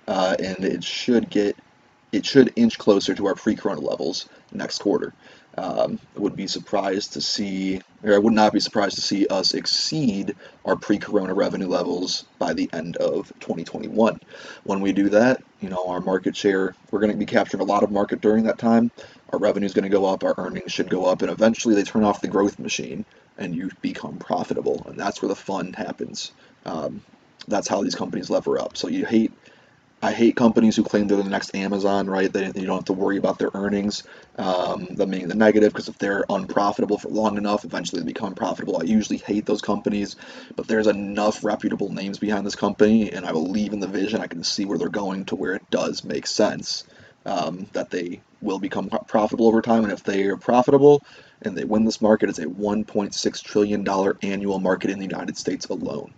And it should inch closer to our pre-corona levels next quarter. I would be surprised to see, or I would not be surprised to see us exceed our pre-corona revenue levels by the end of 2021. When we do that, our market share, we're going to be capturing a lot of market during that time. Our revenue is going to go up, our earnings should go up, and eventually they turn off the growth machine and you become profitable, and that's where the fun happens. That's how these companies lever up. So I hate companies who claim they're the next Amazon, right? You don't have to worry about their earnings, them being the negative, because if they're unprofitable for long enough, eventually they become profitable. I usually hate those companies, but there's enough reputable names behind this company, and I believe in the vision. I can see where they're going to where it does make sense, that they will become profitable over time. And if they are profitable and they win this market, it's a $1.6 trillion annual market in the United States alone.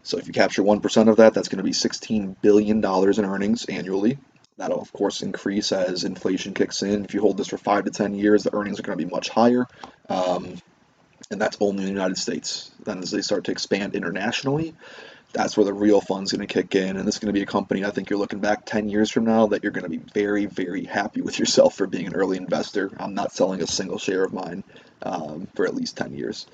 So if you capture 1% of that, that's going to be $16 billion in earnings annually. That'll, of course, increase as inflation kicks in. If you hold this for 5 to 10 years, the earnings are going to be much higher. And that's only in the United States. Then as they start to expand internationally, that's where the real fun's going to kick in. And this is going to be a company, I think you're looking back 10 years from now, that you're going to be very, very happy with yourself for being an early investor. I'm not selling a single share of mine for at least 10 years.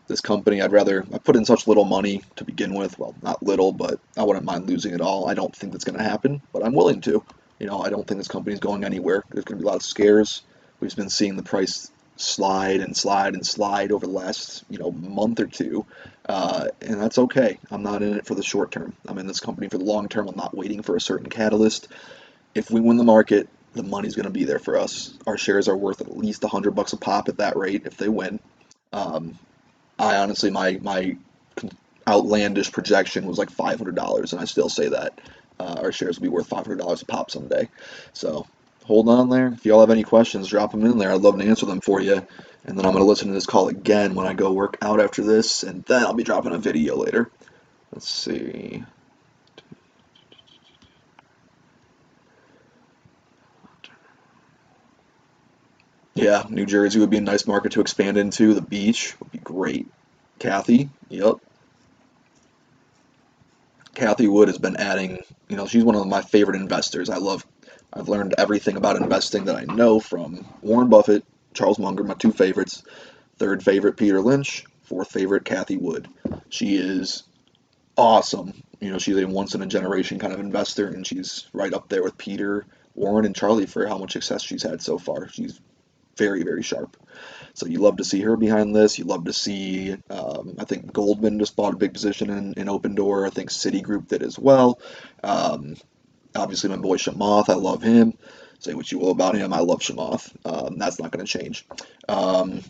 This company, I put in such little money to begin with. Well, not little, but I wouldn't mind losing it all. I don't think that's going to happen, but I'm willing to. I don't think this company's going anywhere. There's going to be a lot of scares. We've been seeing the price slide and slide and slide over the last, month or two, and that's okay. I'm not in it for the short term. I'm in this company for the long term. I'm not waiting for a certain catalyst. If we win the market, the money's going to be there for us. Our shares are worth at least $100 a pop at that rate if they win. I honestly, my outlandish projection was like $500, and I still say that our shares will be worth $500 a pop someday. So hold on there. If y'all have any questions, drop them in there. I'd love to answer them for you. And then I'm going to listen to this call again when I go work out after this, and then I'll be dropping a video later. Let's see. Yeah, New Jersey would be a nice market to expand into. The beach would be great. Kathy, yep. Kathy Wood has been adding, she's one of my favorite investors. I've learned everything about investing that I know from Warren Buffett, Charles Munger, my two favorites. Third favorite, Peter Lynch. Fourth favorite, Kathy Wood. She is awesome. She's a once in a generation kind of investor, and she's right up there with Peter, Warren, and Charlie for how much success she's had so far. She's very, very sharp. So you love to see her behind this. You love to see, I think Goldman just bought a big position in Opendoor. I think Citigroup did as well. Um, Obviously, my boy Shamoth, I love him. Say what you will about him, I love Shamoth. That's not going to change. Um,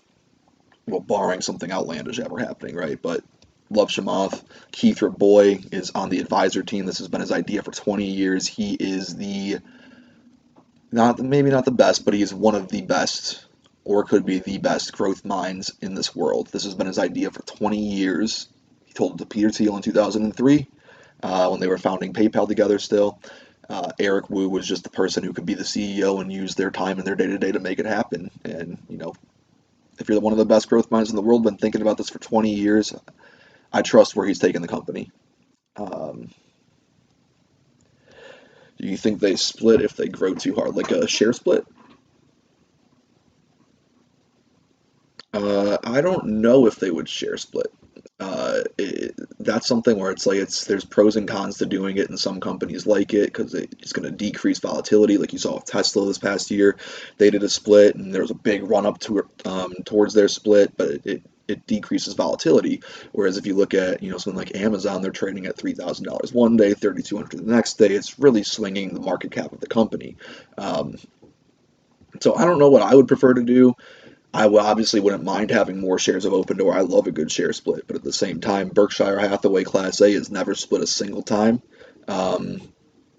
well, barring something outlandish ever happening, right? But love Shamoth. Keith Boy is on the advisor team. This has been his idea for 20 years. He is maybe not the best, but he is one of the best, or could be the best growth minds in this world. This has been his idea for 20 years. He told it to Peter Thiel in 2003 when they were founding PayPal together still. Eric Wu was just the person who could be the CEO and use their time and their day-to-day to make it happen. And, if you're one of the best growth minds in the world, been thinking about this for 20 years, I trust where he's taking the company. Um, do you think they split if they grow too hard, like a share split? I don't know if they would share split. That's something where it's like there's pros and cons to doing it, and some companies like it because it's going to decrease volatility, like you saw with Tesla this past year. They did a split, and there was a big run up towards their split, but it decreases volatility. Whereas if you look at something like Amazon, they're trading at $3,000 one day, 3,200 the next day. It's really swinging the market cap of the company. Um, so I don't know what I would prefer to do. Obviously wouldn't mind having more shares of Opendoor. I love a good share split, but at the same time, Berkshire Hathaway Class A has never split a single time. Um,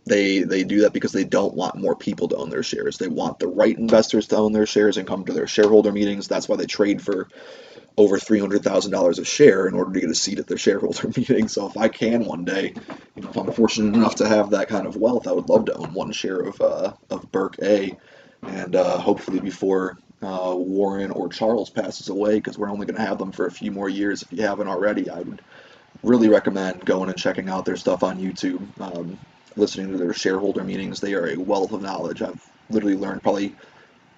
they do that because they don't want more people to own their shares. They want the right investors to own their shares and come to their shareholder meetings. That's why they trade for over $300,000 a share in order to get a seat at their shareholder meeting. So if I can one day, if I'm fortunate enough to have that kind of wealth, I would love to own one share of Berk A, and hopefully before Warren or Charles passes away, because we're only going to have them for a few more years. If you haven't already, I would really recommend going and checking out their stuff on YouTube, listening to their shareholder meetings. They are a wealth of knowledge. I've literally learned probably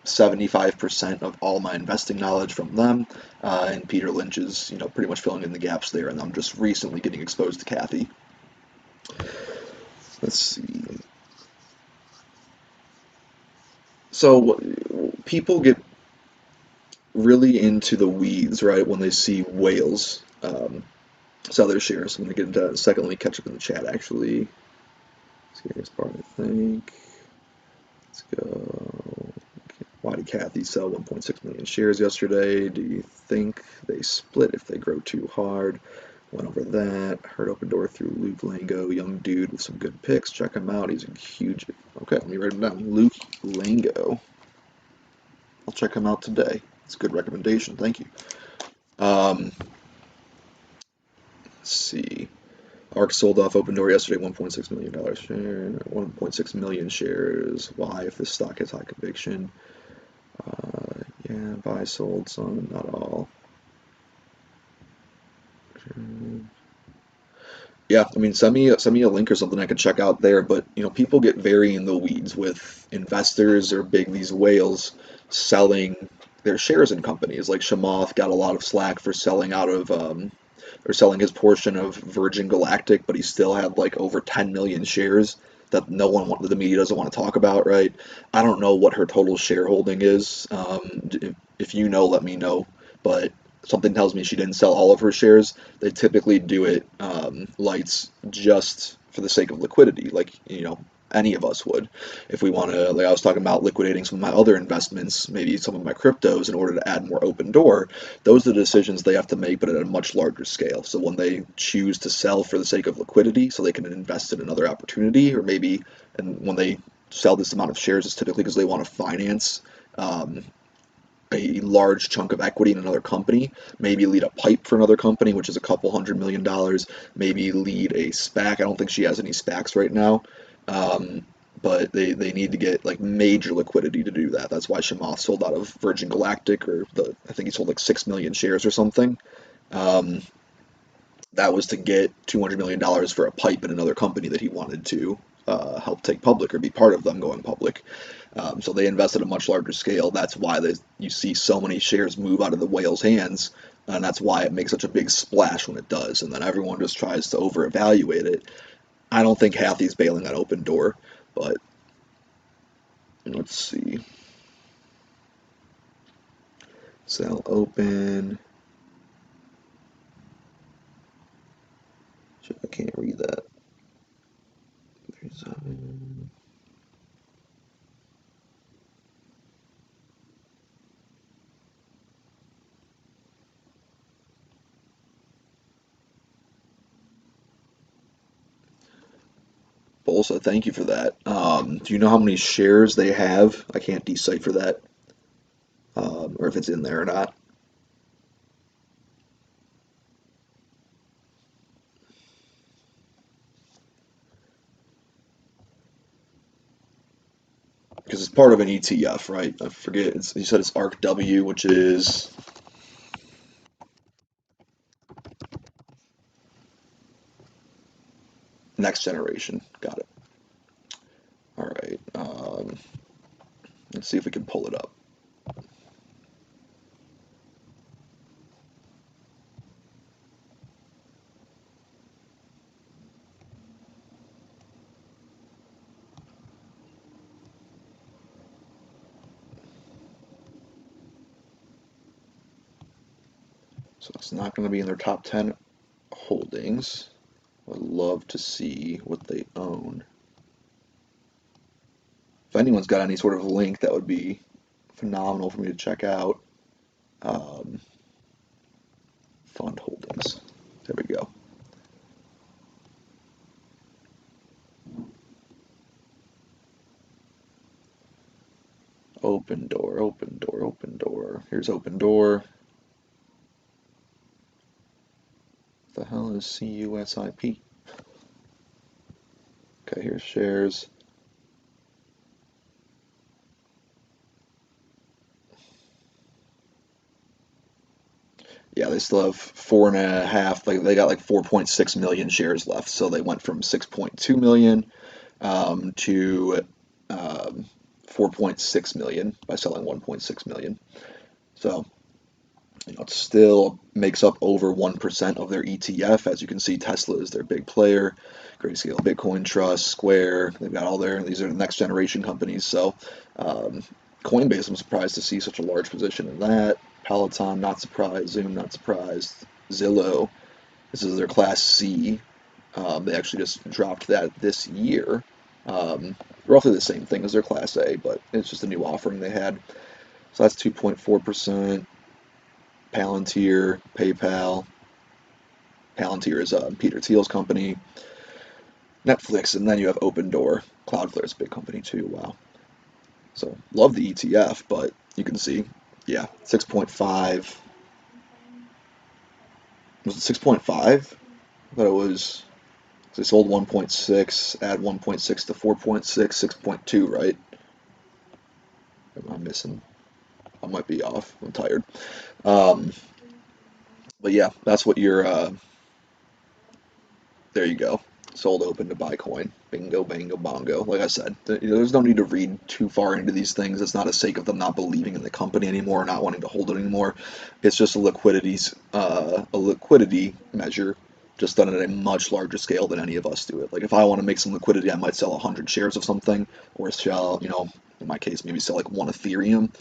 75% of all my investing knowledge from them, and Peter Lynch is, pretty much filling in the gaps there, and I'm just recently getting exposed to Kathy. Let's see. So people get really into the weeds, right, when they see whales sell their shares. I'm going to get into that in a second. Let me catch up in the chat, actually. Scariest part, I think. Let's go. Why did Kathy sell 1.6 million shares yesterday? Do you think they split if they grow too hard? Went over that. Heard Opendoor through Luke Lango, young dude with some good picks. Check him out. He's a huge. Okay, let me write him down. Luke Lango. I'll check him out today. It's a good recommendation. Thank you. Let's see. ARK sold off Opendoor yesterday, $1.6 million share, 1.6 million shares. Why, if this stock has high conviction? Yeah, buy, sold, some, not all. Yeah, I mean, send me a link or something I could check out there. But people get very in the weeds with investors or these whales selling their shares in companies. Like Shamoth got a lot of slack for selling out of or selling his portion of Virgin Galactic, but he still had like over 10 million shares that the media doesn't want to talk about, right? I don't know what her total shareholding is. If you know, let me know. But something tells me she didn't sell all of her shares. They typically do it lights just for the sake of liquidity, like any of us would. If we want to, like I was talking about liquidating some of my other investments, maybe some of my cryptos in order to add more Opendoor, those are the decisions they have to make, but at a much larger scale. So when they choose to sell for the sake of liquidity so they can invest in another opportunity, or maybe, and when they sell this amount of shares, it's typically because they want to finance a large chunk of equity in another company, maybe lead a pipe for another company, which is a couple $100 million, maybe lead a SPAC. I don't think she has any SPACs right now, but they need to get like major liquidity to do that. That's why Chamath sold out of Virgin Galactic, or I think he sold like 6 million shares or something. That was to get $200 million for a pipe in another company that he wanted to help take public or be part of them going public. So they invested a much larger scale. That's why you see so many shares move out of the whale's hands, and that's why it makes such a big splash when it does. And then everyone just tries to over-evaluate it. I don't think Hathie's bailing on Opendoor, but let's see. Sell open. I can't read that. 37. Bolsa, thank you for that. Do you know how many shares they have? I can't decipher that, or if it's in there or not. Because it's part of an ETF, right? I forget. You said it's ARCW, which is next generation. Got it. All right. Let's see if we can pull it up. So it's not going to be in their top 10 holdings. I'd love to see what they own. If anyone's got any sort of link, that would be phenomenal for me to check out. Fund holdings. There we go. Opendoor, Opendoor, Opendoor. Here's Opendoor. What the hell is CUSIP? Okay, here's shares. Yeah, they still have 4.5. Like they got like 4.6 million shares left, so they went from 6.2 million to 4.6 million by selling 1.6 million. So it still makes up over 1% of their ETF. As you can see, Tesla is their big player. Grayscale, Bitcoin Trust, Square. They've got all these are the next generation companies. So Coinbase, I'm surprised to see such a large position in that. Peloton, not surprised. Zoom, not surprised. Zillow, this is their Class C. They actually just dropped that this year. Roughly the same thing as their Class A, but it's just a new offering they had. So that's 2.4%. Palantir, PayPal. Palantir is Peter Thiel's company. Netflix, and then you have Opendoor. Cloudflare is a big company too. Wow. So love the ETF, but you can see, yeah, 6.5. Was it 6.5? I thought it was. They sold 1.6, add 1.6 to 4.6, 6.2, right? Am I missing? I might be off. I'm tired. But yeah, that's what you're. There you go. Sold open to buy coin. Bingo, bango, bongo. Like I said, there's no need to read too far into these things. It's not a sake of them not believing in the company anymore, not wanting to hold it anymore. It's just a liquidity measure, just done at a much larger scale than any of us do it. Like if I want to make some liquidity, I might sell 100 shares of something, or sell, in my case, maybe sell like one Ethereum.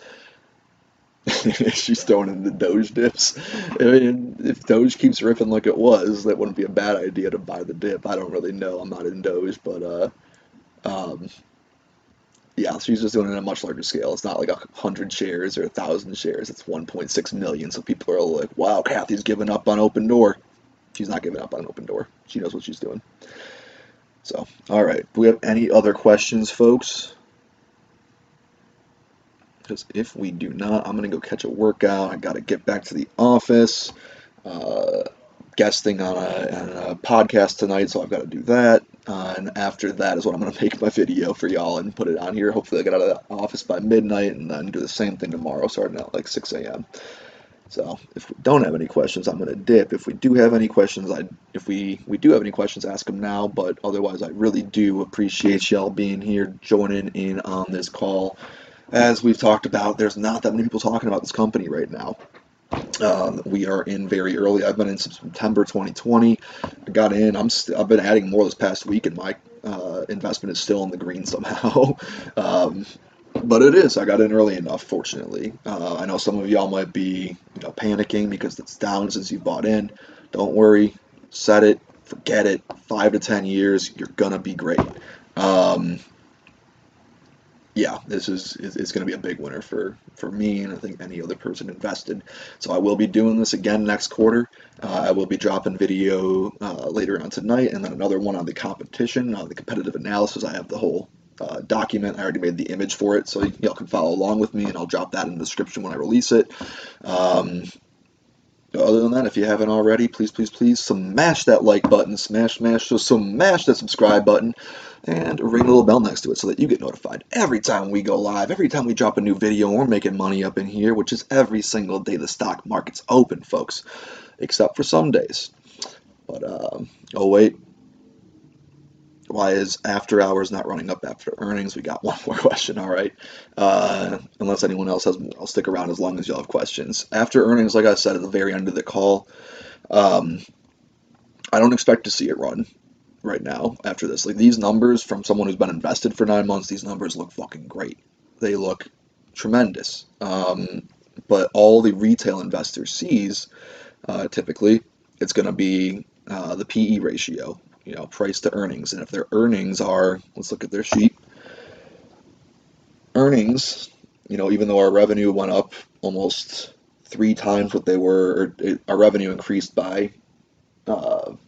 She's throwing in the Doge dips. I mean, if Doge keeps ripping like it was, that wouldn't be a bad idea to buy the dip. I don't really know. I'm not in Doge, but yeah, she's just doing it at a much larger scale. It's not like 100 shares or 1,000 shares. It's 1.6 million. So people are like, "Wow, Kathy's giving up on Opendoor." She's not giving up on Opendoor. She knows what she's doing. So, all right. Do we have any other questions, folks? Because if we do not, I'm going to go catch a workout. I got to get back to the office. Guesting on a podcast tonight, so I've got to do that. And after that is when I'm going to make my video for y'all and put it on here. Hopefully I get out of the office by midnight and then do the same thing tomorrow, starting at like 6 a.m. So if we don't have any questions, I'm going to dip. If we do have any questions, if we do have any questions, ask them now. But otherwise, I really do appreciate y'all being here, joining in on this call. As we've talked about, there's not that many people talking about this company right now. We are in very early. I've been in since September 2020. I got in. I've been adding more this past week, and my investment is still in the green somehow. But it is. I got in early enough, fortunately. I know some of y'all might be, panicking because it's down since you bought in. Don't worry. Set it. Forget it. 5 to 10 years, you're gonna be great. Yeah, this is going to be a big winner for me and I think any other person invested. So I will be doing this again next quarter. I will be dropping video later on tonight, and then another one on the competition, on the competitive analysis. I have the whole document. I already made the image for it, so y'all can follow along with me, and I'll drop that in the description when I release it. Other than that, if you haven't already, please, please, please smash that like button, smash that subscribe button, and ring the little bell next to it so that you get notified every time we go live, every time we drop a new video, and we're making money up in here, which is every single day the stock market's open, folks, except for some days. But, oh wait, why is after hours not running up after earnings? We got one more question, all right. Unless anyone else has, I'll stick around as long as y'all have questions. After earnings, like I said at the very end of the call, I don't expect to see it run right now after this. Like, these numbers from someone who's been invested for 9 months, these numbers look fucking great. They look tremendous. But all the retail investor sees, typically, it's going to be the PE ratio, price to earnings. And if their earnings are, let's look at their sheet. Earnings, even though our revenue went up almost 3 times what they were, our revenue increased by 100%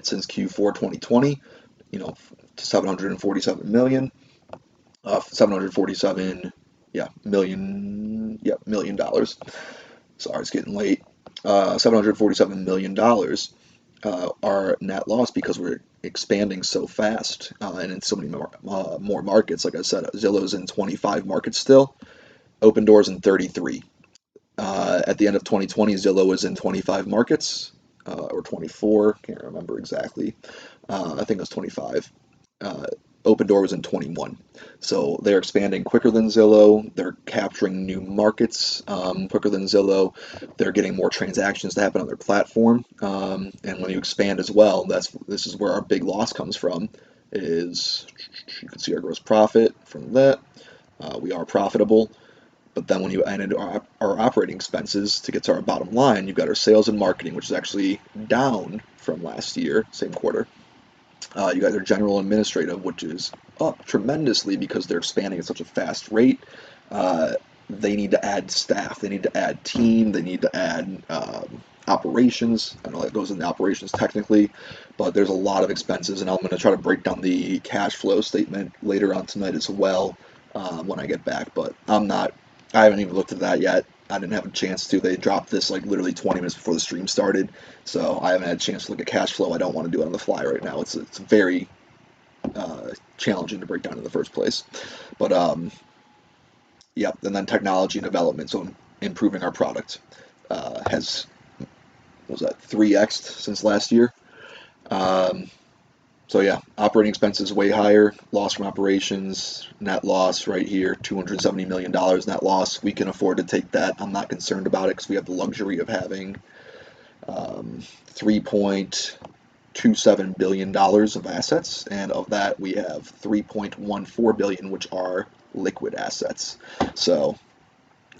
since Q4 2020, to 747 million, 747, million dollars. Sorry, it's getting late. $747 million. Our net loss, because we're expanding so fast and in so many more markets. Like I said, Zillow's in 25 markets still. Opendoor's in 33. At the end of 2020, Zillow was in 25 markets, or 24, can't remember exactly. I think it was 25. Opendoor was in 21. So they're expanding quicker than Zillow. They're capturing new markets quicker than Zillow. They're getting more transactions to happen on their platform. And when you expand as well, this is where our big loss comes from. Is you can see our gross profit from that. We are profitable. But then when you add into our operating expenses to get to our bottom line, you've got our sales and marketing, which is actually down from last year, same quarter. You got their general administrative, which is up tremendously because they're expanding at such a fast rate. They need to add staff. They need to add team. They need to add operations. I know that goes into operations technically, but there's a lot of expenses, and I'm going to try to break down the cash flow statement later on tonight as well when I get back. But I haven't even looked at that yet. I didn't have a chance to. They dropped this like literally 20 minutes before the stream started, so I haven't had a chance to look at cash flow. I don't want to do it on the fly right now. It's very challenging to break down in the first place. But yeah, and then technology and development. So improving our product has, what was that, 3x'd since last year. So yeah, operating expenses way higher, loss from operations, net loss right here, $270 million net loss. We can afford to take that. I'm not concerned about it because we have the luxury of having $3.27 billion of assets, and of that we have $3.14 billion, which are liquid assets. So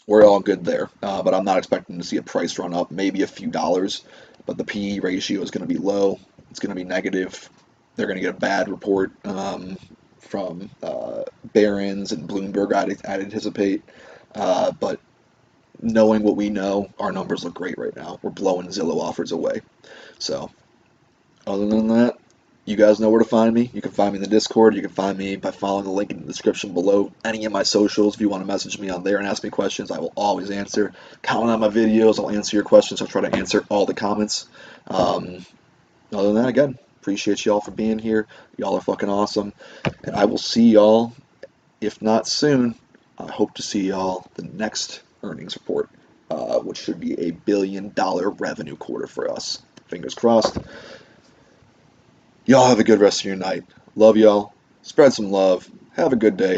we're all good there, but I'm not expecting to see a price run up, maybe a few dollars, but the PE ratio is going to be low. It's going to be negative. They're going to get a bad report from Barron's and Bloomberg, I'd anticipate. But knowing what we know, our numbers look great right now. We're blowing Zillow offers away. So other than that, you guys know where to find me. You can find me in the Discord. You can find me by following the link in the description below. Any of my socials, if you want to message me on there and ask me questions, I will always answer. Comment on my videos. I'll answer your questions. I'll try to answer all the comments. Other than that, again, appreciate y'all for being here. Y'all are fucking awesome. And I will see y'all, if not soon, I hope to see y'all the next earnings report, which should be a $1 billion revenue quarter for us. Fingers crossed. Y'all have a good rest of your night. Love y'all. Spread some love. Have a good day.